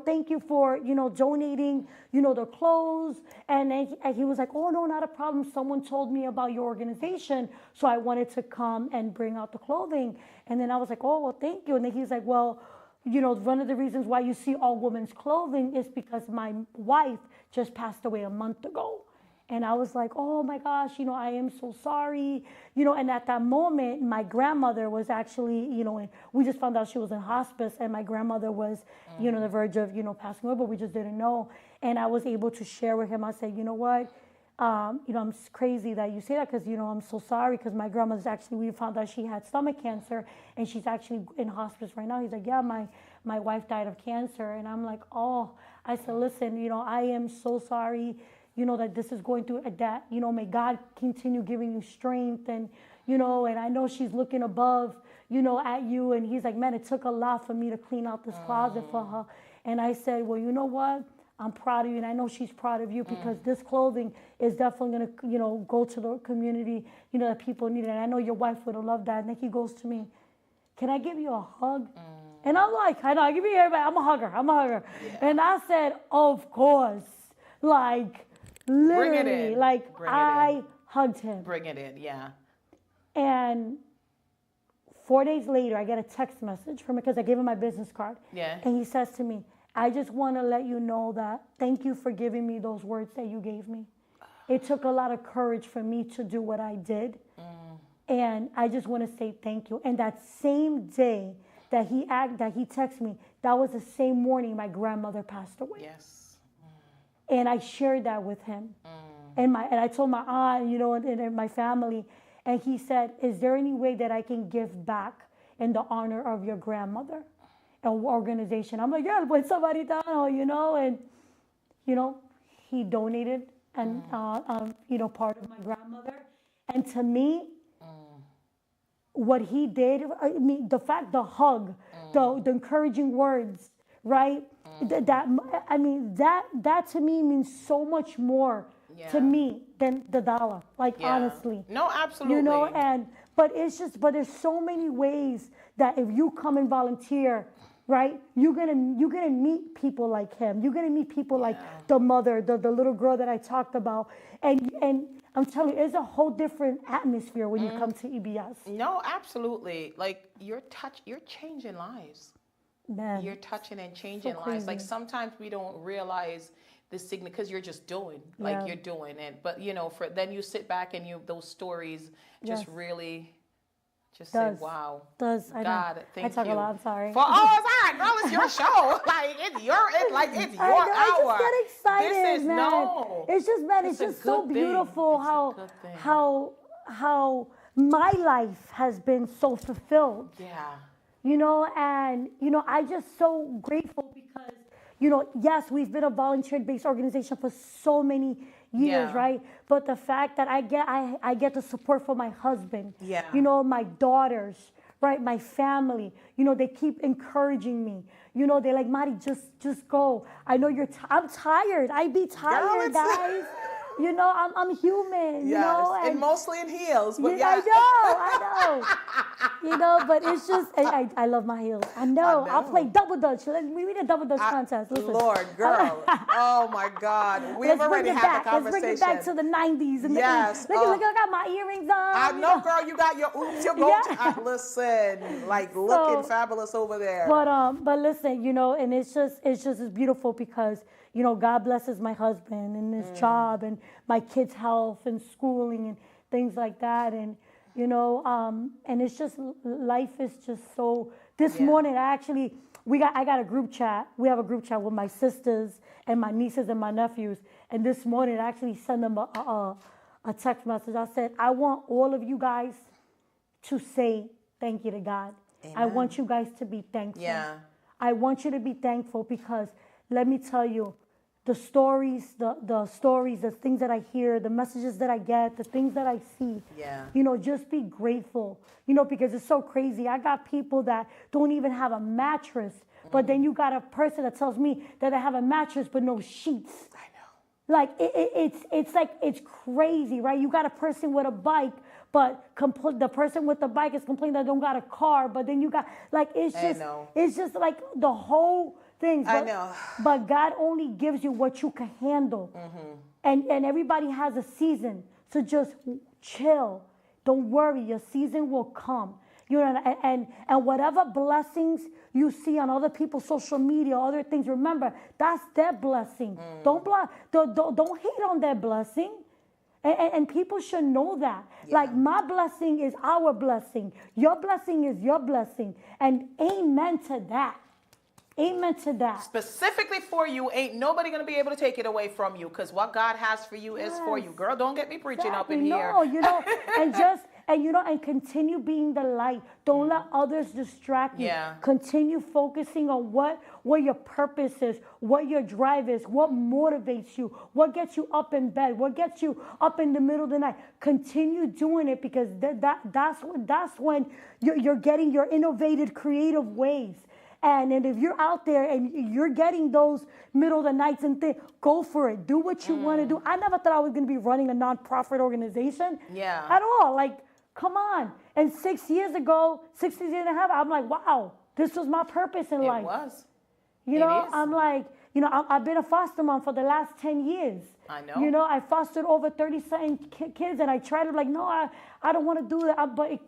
Thank you for, donating, the clothes. And he was like, oh, no, not a problem. Someone told me about your organization, so I wanted to come and bring out the clothing. And then I was like, oh, well, thank you. And then he's like, well, one of the reasons why you see all women's clothing is because my wife just passed away a month ago. And I was like, oh my gosh, I am so sorry. And at that moment, my grandmother was actually, and we just found out she was in hospice, and my grandmother was, the verge of, passing away, but we just didn't know. And I was able to share with him. I said, you know what? I'm crazy that you say that, because, I'm so sorry, because my grandmother's actually, we found out she had stomach cancer, and she's actually in hospice right now. He's like, yeah, my wife died of cancer. And I'm like, oh, I said, listen, I am so sorry, that this is going through that, may God continue giving you strength. And, and I know she's looking above, at you. And he's like, man, it took a lot for me to clean out this closet for her. And I said, well, you know what? I'm proud of you, and I know she's proud of you, because this clothing is definitely going to, go to the community, that people need it. And I know your wife would have loved that. And then he goes to me, can I give you a hug? And I'm like, I know, give me everybody. I'm a hugger. Yeah. And I said, of course. Like, literally, like, I hugged him. Bring it in, yeah. And 4 days later, I get a text message from him, because I gave him my business card. Yeah. And he says to me, I just want to let you know that thank you for giving me those words that you gave me. It took a lot of courage for me to do what I did. And I just want to say thank you. And that same day that he texted me, that was the same morning my grandmother passed away. Yes. And I shared that with him. And I told my aunt, and my family. And he said, is there any way that I can give back in the honor of your grandmother? Organization. I'm like, yeah, put somebody down, and he donated and part of my grandmother. And to me, what he did, I mean, the hug, the encouraging words, right? That to me means so much more to me than the dollar. Like, honestly. No, absolutely. But there's so many ways that if you come and volunteer, right, you're gonna meet people like him. You're gonna meet people like the mother, the little girl that I talked about, and I'm telling you, it's a whole different atmosphere when you come to EBS. No, absolutely. Like, you're changing lives. Man, you're touching and changing lives. Like, sometimes we don't realize the significance, because you're just doing, you're doing it. But then you sit back and those stories just really. Just say, wow. God, thank you. I talk a lot, I'm sorry. It's all right, girl, it's your show. It's your hour. I just get excited, this is, man. No. It's just so beautiful how my life has been so fulfilled. Yeah. I'm just so grateful because, yes, we've been a volunteer-based organization for so many years, right? But the fact that I get the support from my husband, my daughters, right? My family, they keep encouraging me. They're like, Mari, just go. I know I'm tired. I be tired, guys. I'm human, and mostly in heels. But I know. But it's just, I love my heels. I know. I'll play double dutch. We need a double dutch contest. Listen. Lord, girl. Oh my God. We've already had the conversation. Let's bring it back to the 90s. And yes. Look, I got my earrings on. I know, girl. You got your oops. You're going to listen, looking fabulous over there. But listen, and it's just beautiful because, God blesses my husband and his job and my kids' health and schooling and things like that. And, and it's just, life is just so, this morning, I got a group chat. We have a group chat with my sisters and my nieces and my nephews. And this morning, I actually sent them a text message. I said, I want all of you guys to say thank you to God. Amen. I want you guys to be thankful. Yeah. I want you to be thankful because let me tell you, the stories, the things that I hear, the messages that I get, the things that I see. Yeah. Just be grateful, because it's so crazy. I got people that don't even have a mattress, but then you got a person that tells me that they have a mattress but no sheets. I know. Like it's crazy, right? You got a person with a bike, but the person with the bike is complaining that they don't got a car, but then you got it's just like the whole thing. I know. But God only gives you what you can handle, and everybody has a season. So just chill. Don't worry, your season will come. And whatever blessings you see on other people's social media, other things, remember that's their blessing. Don't hate on their blessing. And people should know that. Yeah. Like my blessing is our blessing. Your blessing is your blessing. And amen to that. Amen to that. Specifically for you, ain't nobody going to be able to take it away from you, because what God has for you is for you. Girl, don't get me preaching up in here. No, and continue being the light. Don't let others distract you. Yeah. Continue focusing on what your purpose is, what your drive is, what motivates you, what gets you up in bed, what gets you up in the middle of the night. Continue doing it, because that's when you're getting your innovative, creative ways. And if you're out there and you're getting those middle of the nights and things, go for it. Do what you want to do. I never thought I was going to be running a nonprofit organization. Yeah. At all. Like, come on. And 6 years ago, 6 years and a half, I'm like, wow, this was my purpose in life. It was. I'm like, I've been a foster mom for the last 10 years. I know. I fostered over 30-something kids, and I tried to no, I don't want to do that. But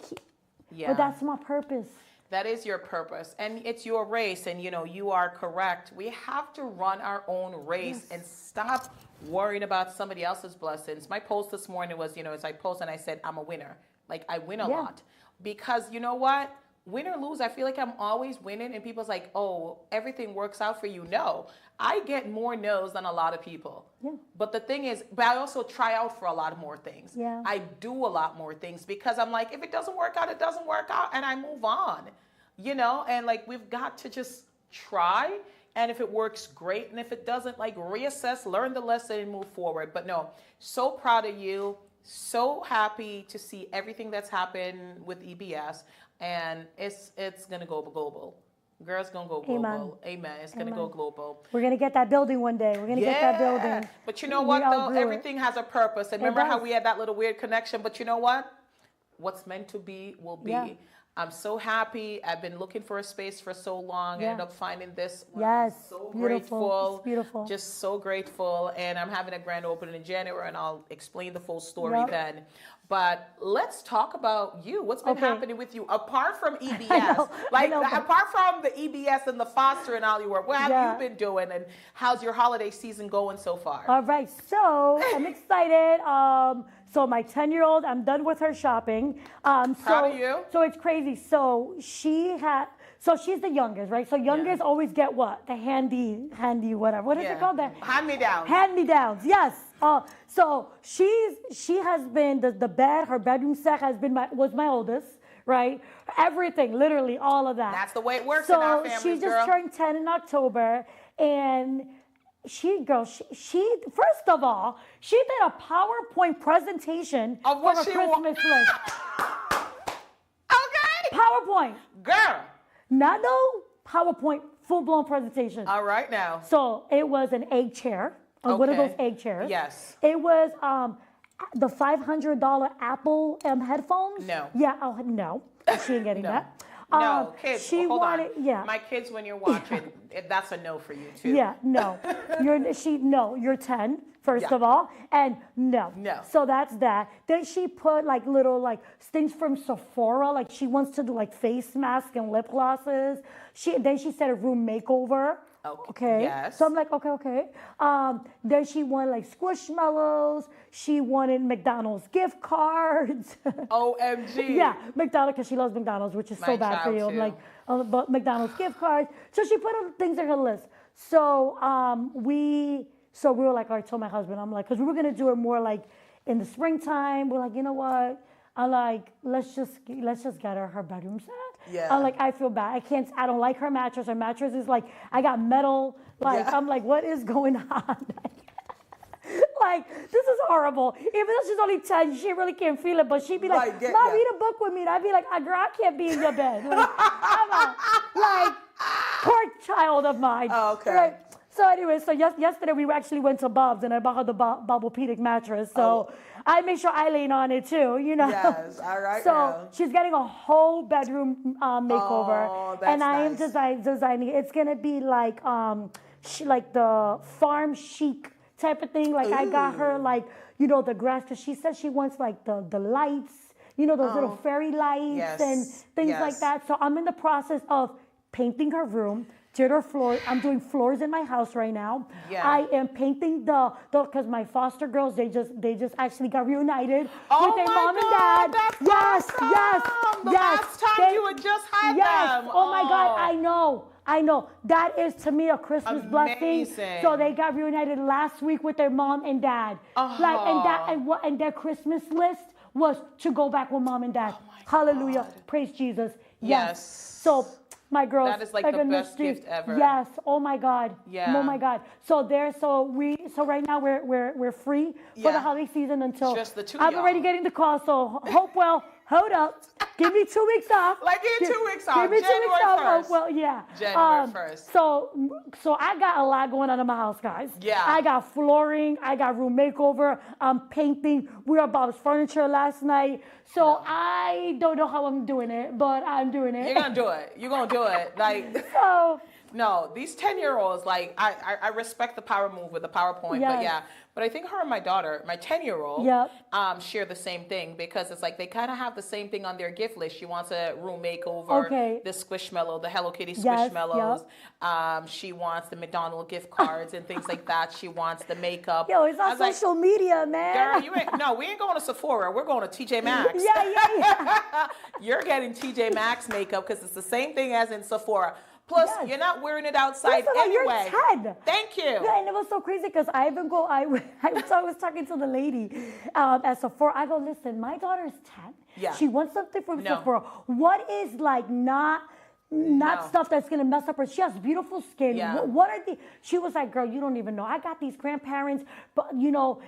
that's my purpose. That is your purpose, and it's your race, and you are correct. We have to run our own race and stop worrying about somebody else's blessings. My post this morning was, as I posted, and I said, I'm a winner. Like, I win a lot. Because you know what? Win or lose, I feel like I'm always winning, and people's like, oh, everything works out for you. No, I get more no's than a lot of people. Yeah. But the thing is, I also try out for a lot more things. Yeah. I do a lot more things, because I'm like, if it doesn't work out, it doesn't work out, and I move on. And like, we've got to just try, and if it works, great, and if it doesn't, like, reassess, learn the lesson, and move forward. But no, so proud of you, so happy to see everything that's happened with EBS, and it's gonna go global. Girl's gonna go global. Amen. It's gonna go global. We're gonna get that building one day. We're gonna get that building. But you know what, though? Everything has a purpose. And remember how we had that little weird connection? But you know what? What's meant to be will be. Yeah. I'm so happy. I've been looking for a space for so long. I ended up finding this one. Yes. I'm so beautiful. grateful. It's beautiful. Just so grateful. And I'm having a grand opening in January, and I'll explain the full story then. But let's talk about you. What's been happening with you apart from EBS? Apart from the EBS and the foster and all your work, what have you been doing, and how's your holiday season going so far? All right, so I'm excited. So my 10-year-old, I'm done with her shopping. Proud of you. So it's crazy. So she's the youngest, right? So youngest always get what? The handy whatever. What is it called? Hand-me-downs. Hand-me-downs, yes. So she has been the bed, her bedroom set was my oldest, right? Everything, literally all of that. That's the way it works in our families, she just turned 10 in October, and she first of all, she did a PowerPoint presentation of what for her Christmas list. Okay. PowerPoint. Girl. Not no PowerPoint, full-blown presentation. All right now. So it was an egg chair. One of those egg chairs. Yes. It was the $500 Apple headphones. No. Yeah. Oh no. She ain't getting that. No, kids. Hold on. Yeah. My kids, when you're watching, that's a no for you too. Yeah. No. You're 10. First of all, and no. So that's that. Then she put like little things from Sephora, like she wants to do like face masks and lip glosses. Then she said a room makeover. Okay. Yes. So I'm like, okay. Then she wanted like Squishmallows. She wanted McDonald's gift cards. OMG. Yeah, McDonald's, because she loves McDonald's, which is so bad for you. I'm like, but McDonald's gift cards. So she put things on her list. So we were like, all right, told my husband, I'm like, because we were gonna do it more like in the springtime. We're like, you know what? I like, let's just get her bedroom set. Yeah. I'm like, I feel bad. I don't like her mattress. Her mattress is like, I got metal. Like, Yeah. I'm like, what is going on? Like, this is horrible. Even though she's only 10, she really can't feel it. But she'd be like, Mom, read a book with me. And I'd be like, girl, I can't be in your bed. Like, like, poor child of mine. Oh, okay. Right? So anyway, so yesterday we actually went to Bob's and I bought her the Bobopedic mattress. So I make sure I lean on it too, you know. Yes, all right. So she's getting a whole bedroom makeover. Oh, that's and I am nice. designing it. It's going to be like like the farm chic type of thing. Like I got her like, you know, the grass, because she says she wants like the lights, you know, those little fairy lights and things like that. So I'm in the process of painting her room, did her floor. I'm doing floors in my house right now. Yeah. I am painting because my foster girls, they just actually got reunited with their mom and dad. That's yes, awesome. yes, The yes. last time you had just had them. Oh my God, I know. That is to me a Christmas blessing. So they got reunited last week with their mom and dad. Like and their Christmas list was to go back with mom and dad. Hallelujah. God. Praise Jesus. Yes. So my girls, That is like the best gift ever. Yes. Oh my God. Yeah. Oh my God. So right now we're free for the holiday season until Just the two I'm y'all. already getting the call. So hold up. Give me 2 weeks off. Like, give 2 weeks off. Give me 2 weeks January off. 1st. Well, yeah. January 1st. So I got a lot going on in my house, guys. Yeah. I got flooring. I got room makeover. I'm painting. We were Bob's Furniture last night. So I don't know how I'm doing it, but I'm doing it. You're going to do it. You're going to do it. Like, So no, these 10-year-olds, like, I respect the power move with the PowerPoint, but Yes. yeah. But I think her and my daughter, my 10-year-old, Yep. share the same thing, because it's like they kind of have the same thing on their gift list. She wants a room makeover, Okay. the Squishmallow, the Hello Kitty Yes, Squishmallows. She wants the McDonald's gift cards and things like that. She wants the makeup. Yo, it's I on was like, social media, man. Girl, we ain't going to Sephora. We're going to TJ Maxx. Yeah. You're getting TJ Maxx makeup because it's the same thing as in Sephora. Plus, Yes. you're not wearing it outside First of all, anyway. you're 10. Thank you. Yeah, and it was so crazy because I was talking to the lady at Sephora. I go, listen, my daughter's 10. Yeah. She wants something from No. Sephora. What is like not No. stuff that's gonna mess up her? She has beautiful skin. Yeah. What are the? She was like, girl, you don't even know. I got these grandparents, but you know,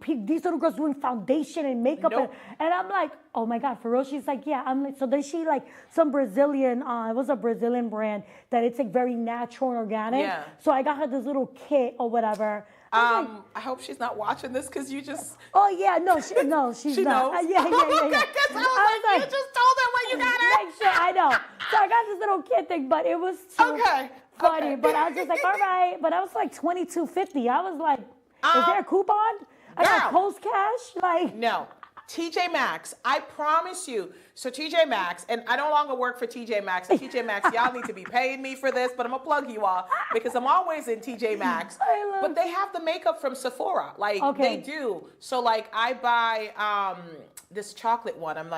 these little girls doing foundation and makeup, Nope. and I'm like, oh my God, for real? She's like, yeah. I'm like, so then she like some Brazilian, it was a Brazilian brand that it's like very natural and organic. Yeah. So I got her this little kit or whatever. I hope she's not watching this because you just. Oh yeah, she's She not. knows? Yeah. Okay, 'cause I was like, you just told her when you got her. Make sure I know. So I got this little kid thing, but it was too Okay, funny. okay. But I was just like, all right. But I was like $22.50. I was like, is there a coupon? I got girl. post cash. Like No. TJ Maxx, I promise you. So TJ Maxx, and I no longer work for TJ Maxx. And TJ Maxx, y'all need to be paying me for this, but I'm gonna plug you all because I'm always in TJ Maxx. But they have the makeup from Sephora, like they do. So like I buy this chocolate one. I'm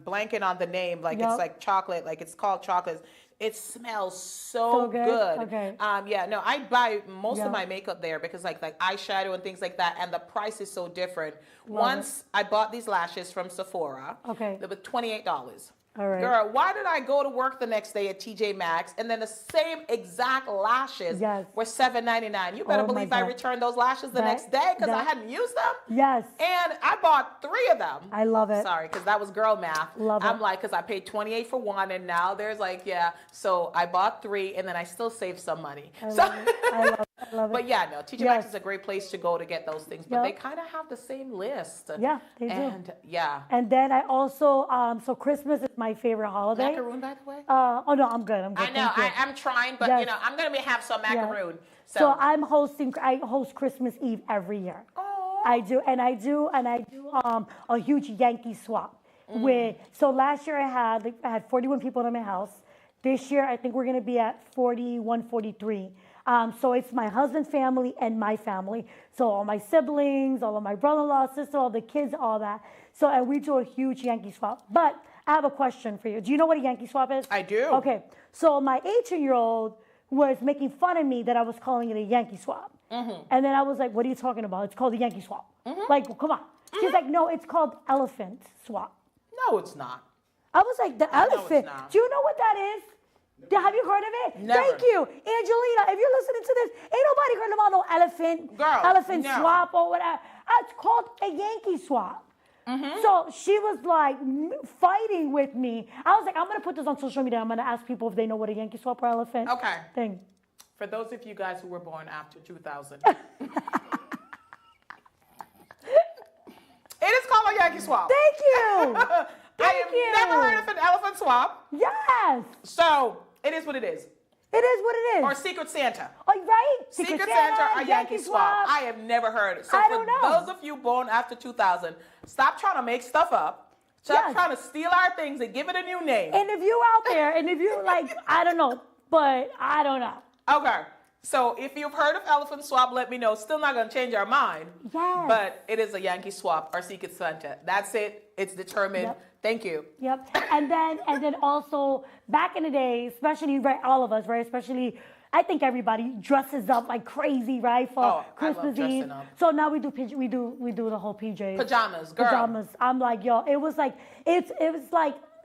blanking on the name. Like it's like chocolate, like it's called chocolate. It smells so good. Okay. I buy most of my makeup there because like eyeshadow and things like that, and the price is so different. Once I bought these lashes from Sephora. Okay. They were $28. All right. Girl, why did I go to work the next day at TJ Maxx and then the same exact lashes were $7.99? You better Oh, my believe I God. returned those lashes the next day because I hadn't used them. Yes. And I bought 3 of them. I love it. Sorry, because that was girl math. Love it. I'm like, because I paid $28 for one, and now there's like, so I bought 3, and then I still saved some money. I love it. But yeah, no, TJ Maxx is a great place to go to get those things. But they kind of have the same list. Yeah, they do. And yeah. And then I also, so Christmas is my favorite holiday. Macaroon, by the way? Oh no, I'm good. I know, thank you. I'm trying, but Yes. you know, I'm gonna have some macaroon. So I host Christmas Eve every year. Oh. I do a huge Yankee swap. So last year I had 41 people in my house. This year I think we're gonna be at 41, 43. So it's my husband's family and my family. So all my siblings, all of my brother-in-law, sister, all the kids, all that. So and we do a huge Yankee swap. But I have a question for you. Do you know what a Yankee swap is? I do. Okay. So my 18-year-old was making fun of me that I was calling it a Yankee swap. Mm-hmm. And then I was like, what are you talking about? It's called a Yankee swap. Mm-hmm. Like, well, come on. She's like, no, it's called elephant swap. No, it's not. I was like, the No, it's elephant. not. Do you know what that is? Have you heard of it? Never. Thank you. Angelina, if you're listening to this, ain't nobody heard about no elephant. Girl, elephant no. swap or whatever. It's called a Yankee swap. So she was like fighting with me. I was like, I'm going to put this on social media. I'm going to ask people if they know what a Yankee swap or elephant thing. For those of you guys who were born after 2000. It is called a Yankee swap. Thank you. I have never heard of an elephant swap. Yes. So it is what it is. It is what it is. Or Secret Santa. Oh, right? Secret Santa or Yankee swap. I have never heard it. So I don't know. for those of you born after 2000, stop trying to make stuff up. Stop trying to steal our things and give it a new name. And if you out there, and if you like, I don't know, but I don't know. Okay. So if you've heard of elephant swap, let me know. Still not going to change our mind. Yes. But it is a Yankee swap or Secret Santa. That's it. It's determined. Yep. Thank you. Yep. And then also back in the day, especially right, all of us, right? Especially, I think everybody dresses up like crazy, right? For Christmas I love dressing Eve. up. So now we do the whole PJs. Pajamas, girl. Pajamas. I'm like, yo, it was like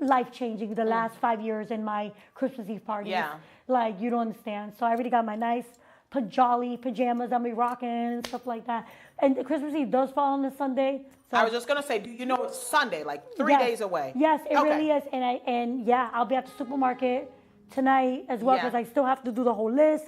life changing the last 5 years in my Christmas Eve parties. Yeah. Like, you don't understand. So I already got my nice pajamas I'm be rocking and stuff like that. And Christmas Eve does fall on a Sunday. So I was just going to say, do you know it's Sunday, like 3 yes. days away? Yes, it Okay. really is. And yeah, I'll be at the supermarket tonight as well because I still have to do the whole list.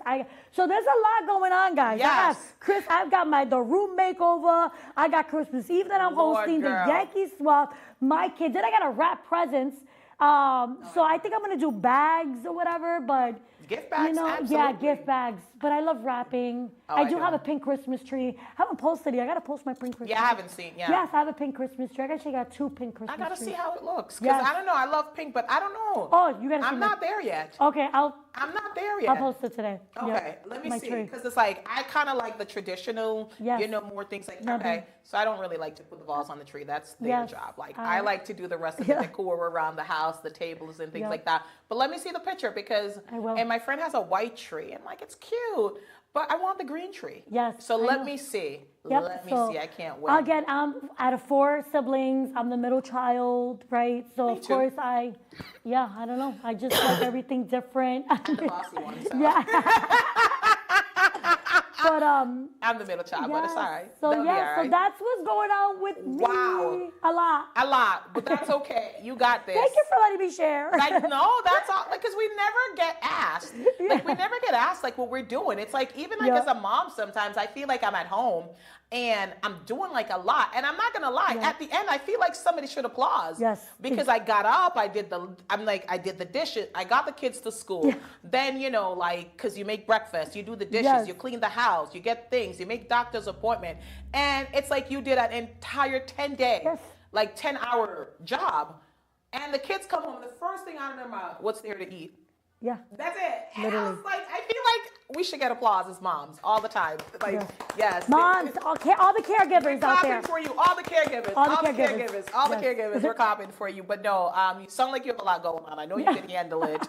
So there's a lot going on, guys. Yes. I've got the room makeover. I got Christmas Eve that I'm Lord, hosting, girl. the Yankee swap, my kids. Then I got to wrap presents. So I think I'm gonna do bags or whatever, but Gift bags, yeah, absolutely. gift bags. But I love wrapping. I do have a pink Christmas tree. I haven't posted it. I gotta post my pink Christmas tree. Yeah, I haven't seen. Yeah. Yes, I have a pink Christmas tree. I actually got 2 pink Christmas I gotta trees. see how it looks because Yes. I don't know. I love pink, but I don't know. Oh, you gotta see I'm not there yet. Okay, I'm not there yet. I'll post it today. Okay, Yeah, let me my see. tree. Because it's like, I kind of like the traditional, Yes. more things like, No, okay. So I don't really like to put the balls on the tree. That's their Yes. job. Like, I like to do the rest of the decor around the house, the tables and things Yep. like that. But let me see the picture because, I will. and my friend has a white tree. And like, it's cute, but I want the green tree. Yes, So I let know. me see. Yep, Let me so see. I can't wait. Again, I'm out of 4 siblings. I'm the middle child, right? So of too. course I don't know. I just like everything different. I'm the bossy one. So. Yeah. But I'm the middle child, but it's all right. So That'll be all so right. that's what's going on with me. Wow. A lot. A lot, but that's okay. You got this. Thank you for letting me share. Like, no, that's all. Like, because we never get asked. Like, we never get asked, like, what we're doing. It's like, even like as a mom, sometimes I feel like I'm at home and I'm doing like a lot. And I'm not going to lie. At the end, I feel like somebody should applaud. Yes. Because I got up, I did the dishes. I got the kids to school. Yeah. Then, like, because you make breakfast, you do the dishes, Yes. you clean the house, you get things, you make doctor's appointment. And it's like you did an entire 10-day, Yes. like 10-hour job. And the kids come home, and the first thing out of their mouth, what's there to eat? Yeah. That's it. And I Literally. was like, I feel like we should get applause as moms all the time. Like, yes. Moms, all the caregivers out there. Clapping for you, all the caregivers, All the caregivers. all the Yes. caregivers. We're clapping for you. But no, you sound like you have a lot going on. I know you can handle it.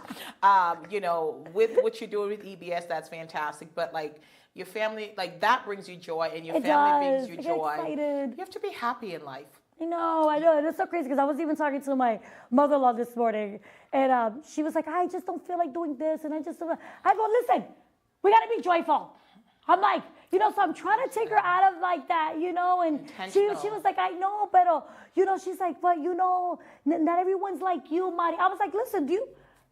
With what you're doing with EBS, that's fantastic. But like your family, like that brings you joy, and your It family does. brings you I get joy. excited. You have to be happy in life. I know. And it's so crazy because I was even talking to my mother-in-law this morning, and she was like, I just don't feel like doing this, and I go, listen, we got to be joyful. I'm like, so I'm trying to take her out of like that, and she was like, I know, but, she's like, but, not everyone's like you, Mari. I was like, listen,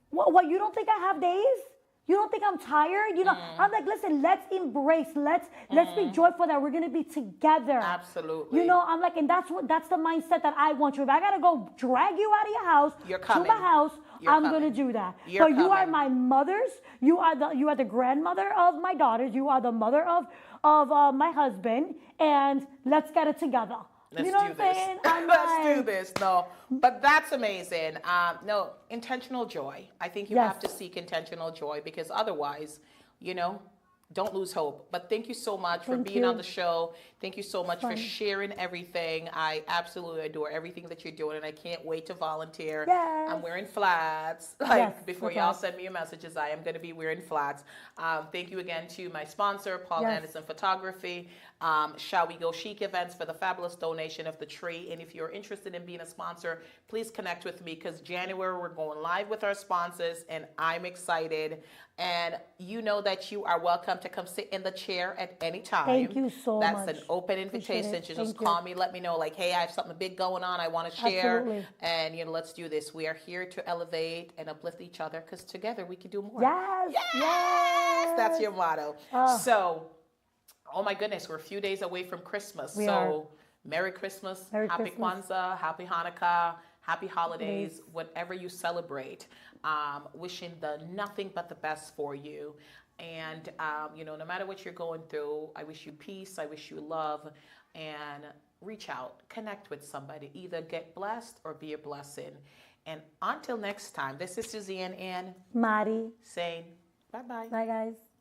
what, you don't think I have days? You don't think I'm tired? I'm like, listen, let's embrace, let's be joyful that we're gonna be together. Absolutely. I'm like, and that's the mindset that I want you. If I gotta go drag you out of your house to the house, I'm gonna do that. You're But you are coming. my mothers. You are the grandmother of my daughters. You are the mother of my husband, and let's get it together. Let's you know do what I'm this. saying? I'm Let's like, do this. No, but that's amazing. No, intentional joy. I think you have to seek intentional joy because otherwise, don't lose hope. But thank you so much for being on the show. Thank you so much for sharing everything. I absolutely adore everything that you're doing, and I can't wait to volunteer. Yes. I'm wearing flats. Before y'all send me your messages, I am going to be wearing flats. Thank you again to my sponsor, Paul Anderson Photography. Shall We Go Chic events for the fabulous donation of the tree. And if you're interested in being a sponsor, please connect with me because January we're going live with our sponsors and I'm excited. And you know that you are welcome to come sit in the chair at any time. Thank you so much. That's an open invitation. Appreciate it. You just Thank you. call me, let me know, like, hey, I have something big going on I want to share. Absolutely. And, let's do this. We are here to elevate and uplift each other because together we can do more. Yes. Yes. That's your motto. So, oh my goodness, we're a few days away from Christmas. We so, are. Merry Christmas, Merry Happy Christmas. Kwanzaa, Happy Hanukkah, Happy Holidays, whatever you celebrate. Wishing nothing but the best for you. And, no matter what you're going through, I wish you peace, I wish you love, and reach out, connect with somebody, either get blessed or be a blessing. And until next time, this is Suzanne and Mari. saying bye-bye. Bye, guys.